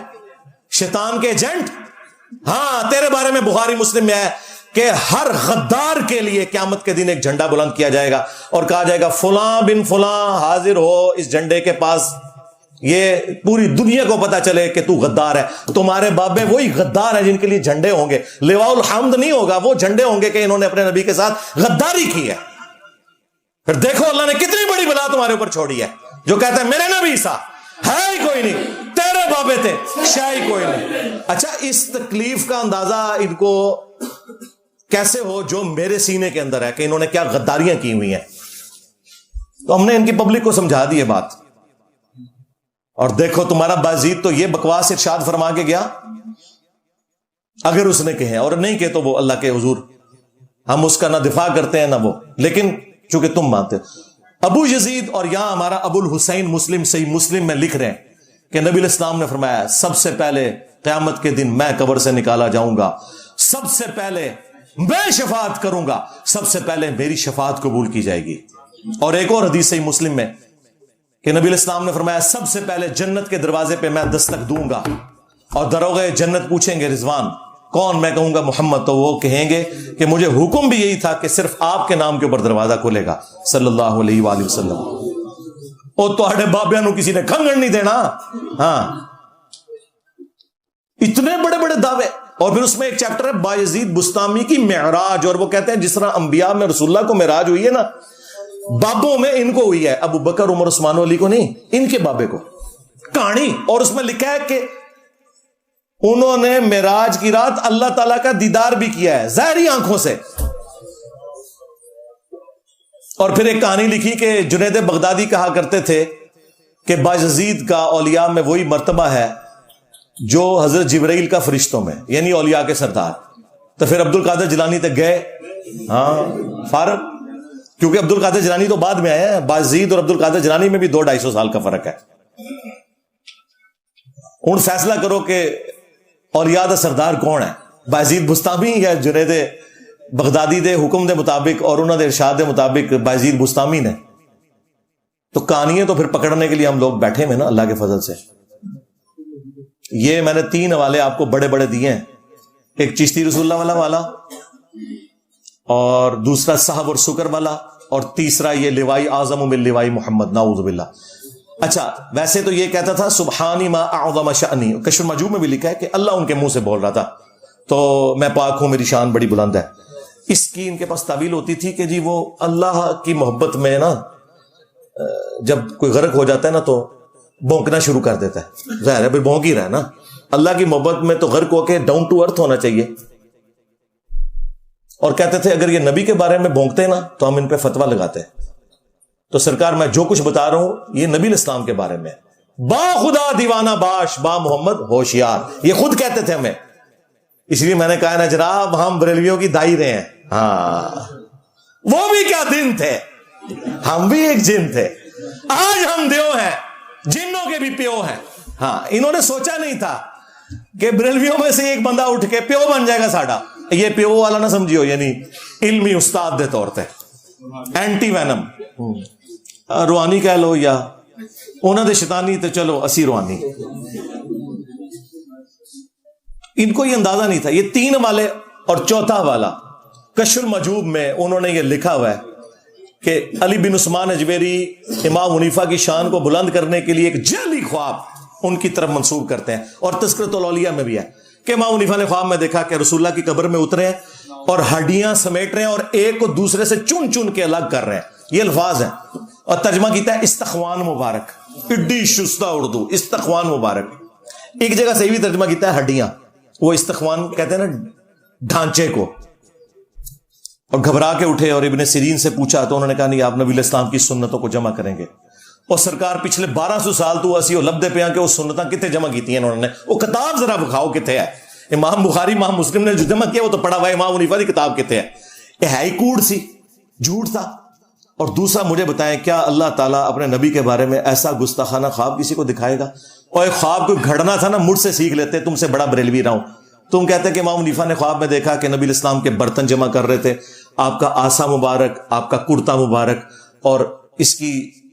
شیطان کے ایجنٹ. ہاں تیرے بارے میں بخاری مسلم میں ہے کہ ہر غدار کے لیے قیامت کے دن ایک جھنڈا بلند کیا جائے گا اور کہا جائے گا فلاں بن فلاں حاضر ہو اس جھنڈے کے پاس, یہ پوری دنیا کو پتا چلے کہ تو غدار ہے. تمہارے بابے وہی غدار ہیں جن کے لیے جھنڈے ہوں گے. لواء الحمد نہیں ہوگا, وہ جھنڈے ہوں گے کہ انہوں نے اپنے نبی کے ساتھ غداری کی ہے. پھر دیکھو اللہ نے کتنی بڑی بلا تمہارے اوپر چھوڑی ہے, جو کہتا ہے میرے نبی عیسیٰ ہے ہی کوئی نہیں, تیرے بابے تھے شاہی کوئی نہیں. اچھا اس تکلیف کا اندازہ ان کو کیسے ہو جو میرے سینے کے اندر ہے کہ انہوں نے کیا غداریاں کی ہوئی ہیں. تو ہم نے ان کی پبلک کو سمجھا دی ہے بات. اور دیکھو تمہارا بازید تو یہ بکواس ارشاد فرما کے گیا, اگر اس نے کہے, اور نہیں کہ تو وہ اللہ کے حضور ہم اس کا نہ دفاع کرتے ہیں نہ وہ, لیکن چونکہ تم مانتے ہو. ابو یزید اور یہاں ہمارا ابو الحسین مسلم صحیح مسلم میں لکھ رہے ہیں کہ نبی الاسلام نے فرمایا سب سے پہلے قیامت کے دن میں قبر سے نکالا جاؤں گا, سب سے پہلے میں شفاعت کروں گا, سب سے پہلے میری شفاعت قبول کی جائے گی. اور ایک اور حدیث صحیح مسلم میں کہ نبی الاسلام نے فرمایا سب سے پہلے جنت کے دروازے پہ میں دستک دوں گا اور دروغے جنت پوچھیں گے رضوان کون, میں کہوں گا محمد, تو وہ کہیں گے کہ مجھے حکم بھی یہی تھا کہ صرف آپ کے نام کے اوپر دروازہ کھلے گا صلی اللہ علیہ وآلہ وسلم. اور تواڈے بابیاں نو کسی نے کھنگن نہیں دینا. ہاں اتنے بڑے بڑے دعوے. اور پھر اس میں ایک چیپٹر ہے بایزید بستامی کی معراج, اور وہ کہتے ہیں جس طرح انبیاء میں رسول اللہ کو معراج ہوئی ہے نا, بابوں میں ان کو ہوئی ہے, ابو بکر عمر عثمان علی کو نہیں, ان کے بابے کو کہانی. اور اس میں لکھا ہے کہ انہوں نے معراج کی رات اللہ تعالیٰ کا دیدار بھی کیا ہے ظاہری آنکھوں سے. اور پھر ایک کہانی لکھی کہ جنید بغدادی کہا کرتے تھے کہ بایزید کا اولیاء میں وہی مرتبہ ہے جو حضرت جبرائیل کا فرشتوں میں, یعنی اولیاء کے سردار. تو پھر عبد القادر جیلانی تک گئے, ہاں فارغ, کیونکہ عبد القادر جیلانی تو بعد میں آئے ہیں. بایزید اور عبد القادر جیلانی میں بھی 200-250 سال کا فرق ہے. ہوں فیصلہ کرو کہ اولیاء دا سردار کون ہے, بایزید بستامی یا جنید بغدادی دے حکم دے مطابق اور انہوں دے ارشاد دے مطابق بایزید بستامی نے، تو کہانیاں تو پھر پکڑنے کے لیے ہم لوگ بیٹھے ہیں نا اللہ کے فضل سے. یہ میں نے 3 حوالے آپ کو بڑے بڑے دیے ہیں، ایک چشتی رسول اللہ والا اور دوسرا صحب اور سکر والا، اور تیسرا یہ لوائی اعظم من لوائی محمد، نعوذ باللہ. اچھا ویسے تو یہ کہتا تھا سبحانی ما اعظم شأنی، کشف المجوب میں بھی لکھا ہے کہ اللہ ان کے منہ سے بول رہا تھا، تو میں پاک ہوں، میری شان بڑی بلند ہے. اس کی ان کے پاس تعویل ہوتی تھی کہ جی وہ اللہ کی محبت میں نا جب کوئی غرق ہو جاتا ہے نا تو بھونکنا شروع کر دیتا ہے، ظاہر ہے پھر بھونک ہی رہا ہے نا. اللہ کی محبت میں تو غرق ہو کے ڈاؤن ٹو ارتھ ہونا چاہیے. اور کہتے تھے اگر یہ نبی کے بارے میں بھونکتے نا تو ہم ان پہ فتویٰ لگاتے. تو سرکار میں جو کچھ بتا رہا ہوں یہ نبی الاسلام کے بارے میں، با خدا دیوانہ باش با محمد ہوشیار، یہ خود کہتے تھے ہمیں. اس لیے میں نے کہا نا جناب ہم بریلویوں کی دائی رہے ہیں. ہاں وہ بھی کیا دن تھے، ہم بھی ایک جن تھے. آج ہم دیو ہیں، جنوں کے بھی پیو ہیں. ہاں انہوں نے سوچا نہیں تھا کہ بریلویوں میں سے ایک بندہ اٹھ کے پیو بن جائے گا ساڈا. یہ پیو والا نہ سمجھیو، یعنی علمی استاد دے طور تے اینٹی وینم روحانی کہہ لو یا انہوں دے شیطانی، تو چلو اسی روحانی. ان کو یہ اندازہ نہیں تھا. یہ 3 والے اور چوتھا والا کشف المجوب میں انہوں نے یہ لکھا ہوا ہے کہ علی بن عثمان اجویری امام حنیفہ کی شان کو بلند کرنے کے لیے ایک جعلی خواب ان کی طرف منسوب کرتے ہیں. اور تذکرۃ الاولیاء میں بھی ہے کہ امام حنیفہ نے خواب میں دیکھا کہ رسول اللہ کی قبر میں اترے ہیں اور ہڈیاں سمیٹ رہے ہیں اور ایک کو دوسرے سے چن چن کے الگ کر رہے ہیں. یہ الفاظ ہیں اور ترجمہ کیتا ہے استخوان مبارک، اڈی شستہ اردو، استخوان مبارک. ایک جگہ سے بھی ترجمہ کیتا ہے ہڈیاں، وہ استخوان کہتے ہیں نا ڈھانچے کو. اور گھبرا کے اٹھے اور ابن سیرین سے پوچھا تو انہوں نے کہا نہیں آپ نبی الاسلام کی سنتوں کو جمع کریں گے. اور سرکار پچھلے 1200 سال تو اسی لبدے پہ کہ وہ سنتاں کتنے جمع کی ہیں انہوں نے. وہ کتاب ذرا بکھاؤ کتنے ہے. امام بخاری امام مسلم نے جو جمع کیا وہ تو پڑھا ہوا ہے، امام حنیفہ کی کتاب کتنے ہے. یہ ہے ہی کوڑ سی، جھوٹ تھا. اور دوسرا مجھے بتائیں کیا اللہ تعالیٰ اپنے نبی کے بارے میں ایسا گستاخانہ خواب کسی کو دکھائے گا؟ اور ایک خواب کوئی گھڑنا تھا نا، مجھ سے سیکھ لیتے، تم سے بڑا بریلوی رہا ہوں. تم کہتے کہ امام حنیفہ نے خواب میں دیکھا کہ نبی الاسلام کے برتن جمع کر رہے تھے، آپ کا آسا مبارک، آپ کا کرتا مبارک، اور اس کی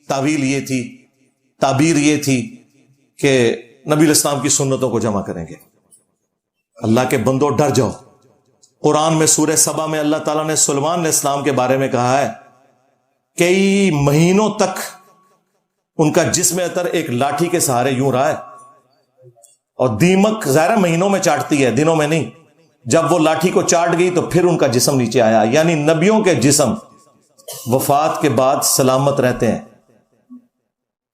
تعویل یہ تھی، تعبیر یہ تھی کہ نبی الاسلام کی سنتوں کو جمع کریں گے. اللہ کے بندوں ڈر جاؤ. قرآن میں سورہ سبا میں اللہ تعالیٰ نے سلیمان علیہ السلام کے بارے میں کہا ہے کئی مہینوں تک ان کا جسم اطر ایک لاٹھی کے سہارے یوں رہا ہے. اور دیمک ظاہر مہینوں میں چاٹتی ہے، دنوں میں نہیں. جب وہ لاٹھی کو چاٹ گئی تو پھر ان کا جسم نیچے آیا. یعنی نبیوں کے جسم وفات کے بعد سلامت رہتے ہیں.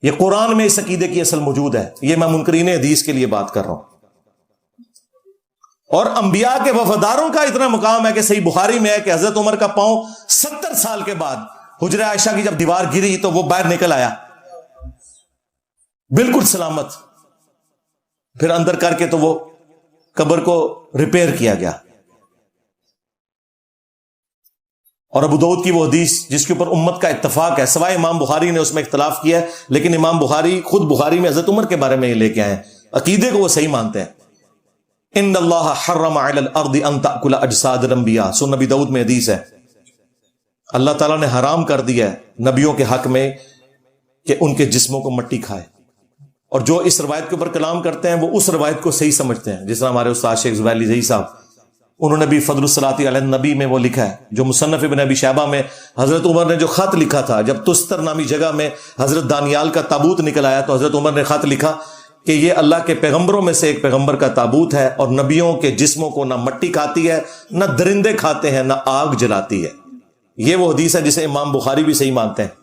یہ قرآن میں اس عقیدے کی اصل موجود ہے. یہ میں منکرین حدیث کے لیے بات کر رہا ہوں. اور انبیاء کے وفاداروں کا اتنا مقام ہے کہ صحیح بخاری میں ہے کہ حضرت عمر کا پاؤں 70 سال کے بعد حجرہ عائشہ کی جب دیوار گری تو وہ باہر نکل آیا بالکل سلامت. پھر اندر کر کے تو وہ قبر کو ریپیئر کیا گیا. اور ابو داؤد کی وہ حدیث جس کے اوپر امت کا اتفاق ہے، سوائے امام بخاری نے اس میں اختلاف کیا ہے، لیکن امام بخاری خود بخاری میں حضرت عمر کے بارے میں یہ لے کے آئے ہیں. عقیدے کو وہ صحیح مانتے ہیں. ان اللہ حرم علی الارض ان تاکل اجساد الانبیاء، سن نبی داؤد میں حدیث ہے. اللہ تعالیٰ نے حرام کر دیا ہے نبیوں کے حق میں کہ ان کے جسموں کو مٹی کھائے. اور جو اس روایت کے اوپر کلام کرتے ہیں وہ اس روایت کو صحیح سمجھتے ہیں. جس طرح ہمارے استاد شیخ زبیر علی زئی صاحب، انہوں نے بھی فضل الصلاۃ علی النبی میں وہ لکھا ہے، جو مصنف ابن ابی شیبہ میں حضرت عمر نے جو خط لکھا تھا جب تستر نامی جگہ میں حضرت دانیال کا تابوت نکل آیا تو حضرت عمر نے خط لکھا کہ یہ اللہ کے پیغمبروں میں سے ایک پیغمبر کا تابوت ہے اور نبیوں کے جسموں کو نہ مٹی کھاتی ہے، نہ درندے کھاتے ہیں، نہ آگ جلاتی ہے. یہ وہ حدیث ہے جسے امام بخاری بھی صحیح مانتے ہیں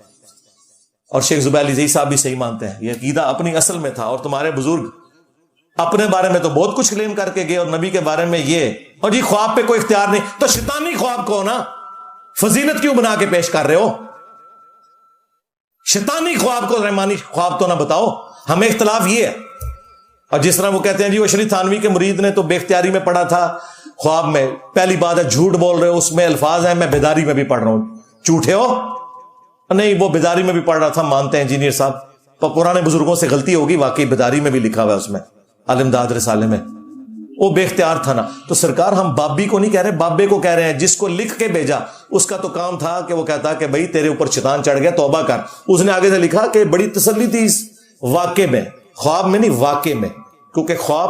اور شیخ زبیر علی زئی صاحب بھی صحیح مانتے ہیں. یہ عقیدہ اپنی اصل میں تھا. اور تمہارے بزرگ اپنے بارے میں تو بہت کچھ کلیم کر کے گئے اور نبی کے بارے میں یہ، اور جی خواب پہ کوئی اختیار نہیں. تو شیطانی خواب کو نا فضیلت کیوں بنا کے پیش کر رہے ہو؟ شیطانی خواب کو رحمانی خواب تو نہ بتاؤ. ہمیں اختلاف یہ ہے. اور جس طرح وہ کہتے ہیں جی وہ شریف تھانوی کے مرید نے تو بے اختیاری میں پڑھا تھا خواب میں. پہلی بات ہے جھوٹ بول رہے ہو، اس میں الفاظ ہیں میں بیداری میں بھی پڑھ رہا ہوں. جھوٹے ہو؟ نہیں، وہ بیداری میں بھی پڑھ رہا تھا، مانتے ہیں انجینئر صاحب. پر پرانے بزرگوں سے غلطی ہوگی، واقعی بیداری میں بھی لکھا ہوا ہے اس میں، الامداد رسالے میں. وہ بے اختیار تھا نا. تو سرکار ہم بابی کو نہیں کہہ رہے, بابے کو کہہ رہے ہیں, جس کو لکھ کے بھیجا اس کا تو کام تھا کہ وہ کہتا کہ بھائی تیرے اوپر شیطان چڑھ گیا, توبہ کر. اس نے آگے سے لکھا کہ بڑی تسلی تھی اس واقعے میں, خواب میں نہیں واقعے میں, کیونکہ خواب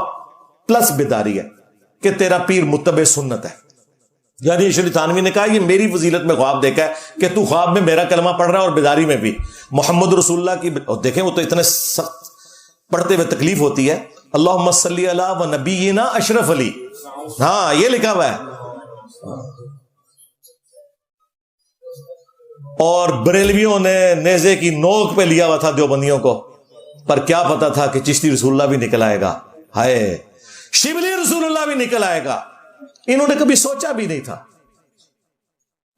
پلس بیداری ہے کہ تیرا پیر متبع سنت ہے. یعنی شریف تھانوی نے کہا یہ میری فضیلت میں خواب دیکھا ہے کہ تو خواب میں میرا کلمہ پڑھ رہا ہے اور بیداری میں بھی محمد رسول اللہ کی. اور دیکھیں وہ تو اتنے سخت پڑھتے ہوئے تکلیف ہوتی ہے. اللہم صلی علی و نبینا اشرف علی, ہاں یہ لکھا ہوا ہے. اور بریلویوں نے نیزے کی نوک پہ لیا ہوا تھا دیوبندیوں کو, پر کیا پتا تھا کہ چشتی رسول اللہ بھی نکل آئے گا, ہائے شبلی رسول اللہ بھی نکل آئے گا. انہوں نے کبھی سوچا بھی نہیں تھا,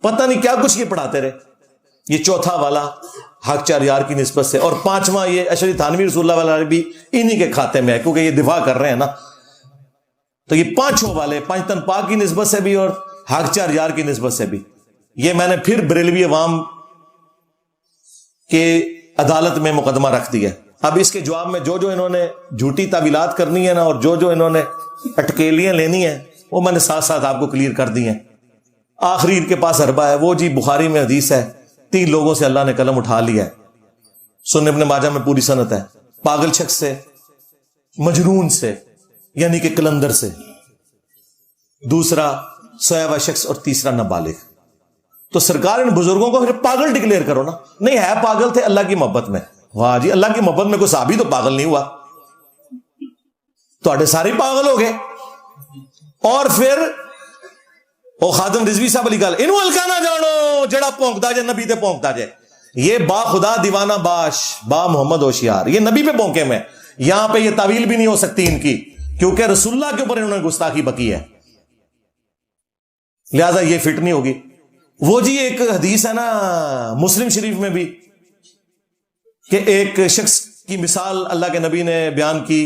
پتہ نہیں کیا کچھ یہ پڑھاتے رہے. یہ چوتھا والا حق چار یار کی نسبت سے, اور پانچواں یہ اشری تھانوی رسول اللہ والا بھی انہی کے کھاتے میں ہے, کیونکہ یہ دفاع کر رہے ہیں نا. تو یہ پانچوں والے پانچتن پاک کی نسبت سے بھی اور حق چار یار کی نسبت سے بھی. یہ میں نے پھر بریلوی عوام کے عدالت میں مقدمہ رکھ دیا. اب اس کے جواب میں جو انہوں نے جھوٹی تعویلات کرنی ہے نا, اور جو انہوں نے اٹکیلیاں لینی ہیں, وہ میں نے ساتھ ساتھ آپ کو کلیئر کر دی ہیں. آخری ان کے پاس حربہ ہے وہ, جی بخاری میں حدیث ہے 3 لوگوں سے اللہ نے قلم اٹھا لیا ہے. سنن ابن ماجہ میں پوری سند ہے. پاگل شخص سے, مجنون سے یعنی کہ کلندر سے, دوسرا سویا ہوا شخص, اور تیسرا نابالغ. تو سرکار ان بزرگوں کو پھر پاگل ڈکلیئر کرو نا. نہیں ہے پاگل تھے اللہ کی محبت میں. واہ جی, اللہ کی محبت میں کوئی صحابی تو پاگل نہیں ہوا, تو سارے پاگل ہو گئے. اور پھر او خادم رضوی صاحب علی گل انہوں ہلکا نہ جانو جڑا پونکتا جائے نبی تے پونکتا جائے. یہ با خدا دیوانہ باش با محمد ہوشیار, یہ نبی پہ پونکے میں. یہاں پہ یہ تعویل بھی نہیں ہو سکتی ان کی, کیونکہ رسول اللہ کے اوپر انہوں نے گستاخی بکی ہے, لہذا یہ فٹ نہیں ہوگی. وہ جی ایک حدیث ہے نا مسلم شریف میں بھی, کہ ایک شخص کی مثال اللہ کے نبی نے بیان کی.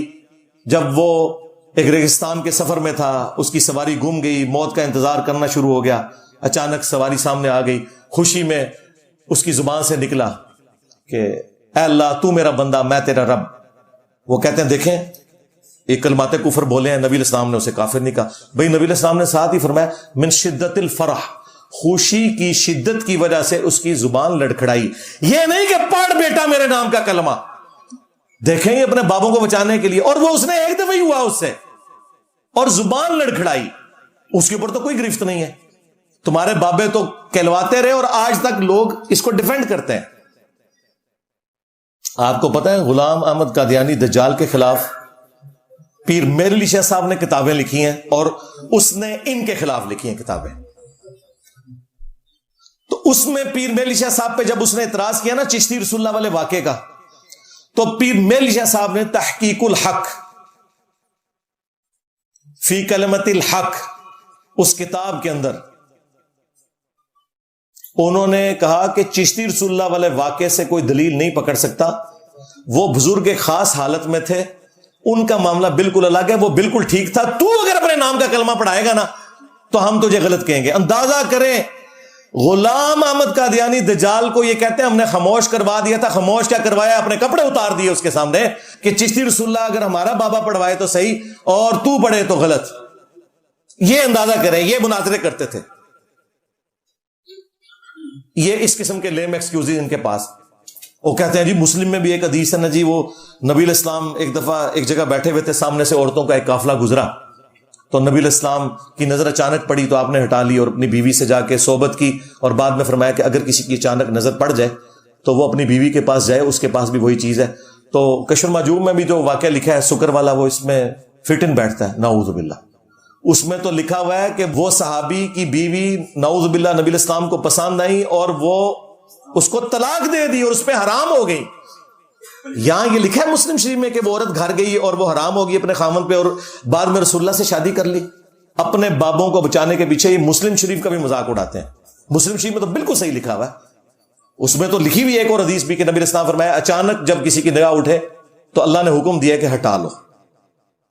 جب وہ ایک ریگستان کے سفر میں تھا, اس کی سواری گم گئی, موت کا انتظار کرنا شروع ہو گیا. اچانک سواری سامنے آ گئی, خوشی میں اس کی زبان سے نکلا کہ اے اللہ تو میرا بندہ میں تیرا رب. وہ کہتے ہیں دیکھیں ایک کلمات کفر بولے ہیں, نبی علیہ السلام نے اسے کافر نہیں کہا. بھئی نبی علیہ السلام نے ساتھ ہی فرمایا من شدت الفرح, خوشی کی شدت کی وجہ سے اس کی زبان لڑکھڑائی. یہ نہیں کہ پڑھ بیٹا میرے نام کا کلمہ. دیکھیں یہ اپنے بابوں کو بچانے کے لیے, اور وہ اس نے ایک دفعہ ہی ہوا اس سے, اور زبان لڑکھڑائی. اس کے اوپر تو کوئی گرفت نہیں ہے. تمہارے بابے تو کہلواتے رہے, اور آج تک لوگ اس کو ڈیفینڈ کرتے ہیں. آپ کو پتہ ہے غلام احمد قادیانی دجال کے خلاف پیر میر علی شاہ صاحب نے کتابیں لکھی ہیں, اور اس نے ان کے خلاف لکھی ہیں کتابیں. تو اس میں پیر میر علی شاہ صاحب پہ جب اس نے اعتراض کیا نا چشتی رسول اللہ والے واقعے کا, تو پیر میر علی شاہ صاحب نے تحقیق الحق فی کلمت الحق اس کتاب کے اندر انہوں نے کہا کہ چشتی رسول اللہ والے واقعے سے کوئی دلیل نہیں پکڑ سکتا. وہ بزرگ ایک خاص حالت میں تھے, ان کا معاملہ بالکل الگ ہے, وہ بالکل ٹھیک تھا. تو اگر اپنے نام کا کلمہ پڑھائے گا نا تو ہم تجھے غلط کہیں گے. اندازہ کریں غلام احمد قادیانی دجال کو یہ کہتے ہیں ہم نے خاموش کروا دیا تھا. خاموش کیا کروایا, اپنے کپڑے اتار دیے اس کے سامنے کہ چشتی رسول اللہ اگر ہمارا بابا پڑھوائے تو صحیح اور تو پڑھے تو غلط. یہ اندازہ کریں, یہ مناظرے کرتے تھے. یہ اس قسم کے لیم ایکسکیوزز ان کے پاس. وہ کہتے ہیں جی مسلم میں بھی ایک حدیث ہے نا جی, وہ نبی علیہ السلام ایک دفعہ ایک جگہ بیٹھے ہوئے تھے, سامنے سے عورتوں کا ایک قافلہ گزرا, تو نبی علیہ السلام کی نظر اچانک پڑی تو آپ نے ہٹا لی اور اپنی بیوی سے جا کے صحبت کی, اور بعد میں فرمایا کہ اگر کسی کی اچانک نظر پڑ جائے تو وہ اپنی بیوی کے پاس جائے, اس کے پاس بھی وہی چیز ہے. تو کشف المحجوب میں بھی جو واقعہ لکھا ہے سکر والا, وہ اس میں فٹ ان بیٹھتا ہے, نعوذ باللہ. اس میں تو لکھا ہوا ہے کہ وہ صحابی کی بیوی نعوذ باللہ نبی علیہ السلام کو پسند آئی اور وہ اس کو طلاق دے دی اور اس پہ حرام ہو گئی. یہاں یہ لکھا ہے مسلم شریف میں کہ وہ عورت گھر گئی اور وہ حرام ہو گئی اپنے خامن پہ, اور بعد میں رسول اللہ سے شادی کر لی. اپنے بابوں کو بچانے کے پیچھے یہ مسلم شریف کا بھی مذاق اڑاتے ہیں. مسلم شریف میں تو بالکل صحیح لکھا ہوا ہے. اس میں تو لکھی ہوئی ایک اور حدیث بھی کہ نبی علیہ السلام فرمایا اچانک جب کسی کی نگاہ اٹھے تو اللہ نے حکم دیا کہ ہٹا لو,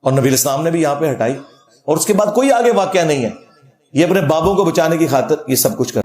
اور نبی علیہ السلام نے بھی یہاں پہ ہٹائی, اور اس کے بعد کوئی آگے واقعہ نہیں ہے. یہ اپنے بابوں کو بچانے کی خاطر یہ سب کچھ کر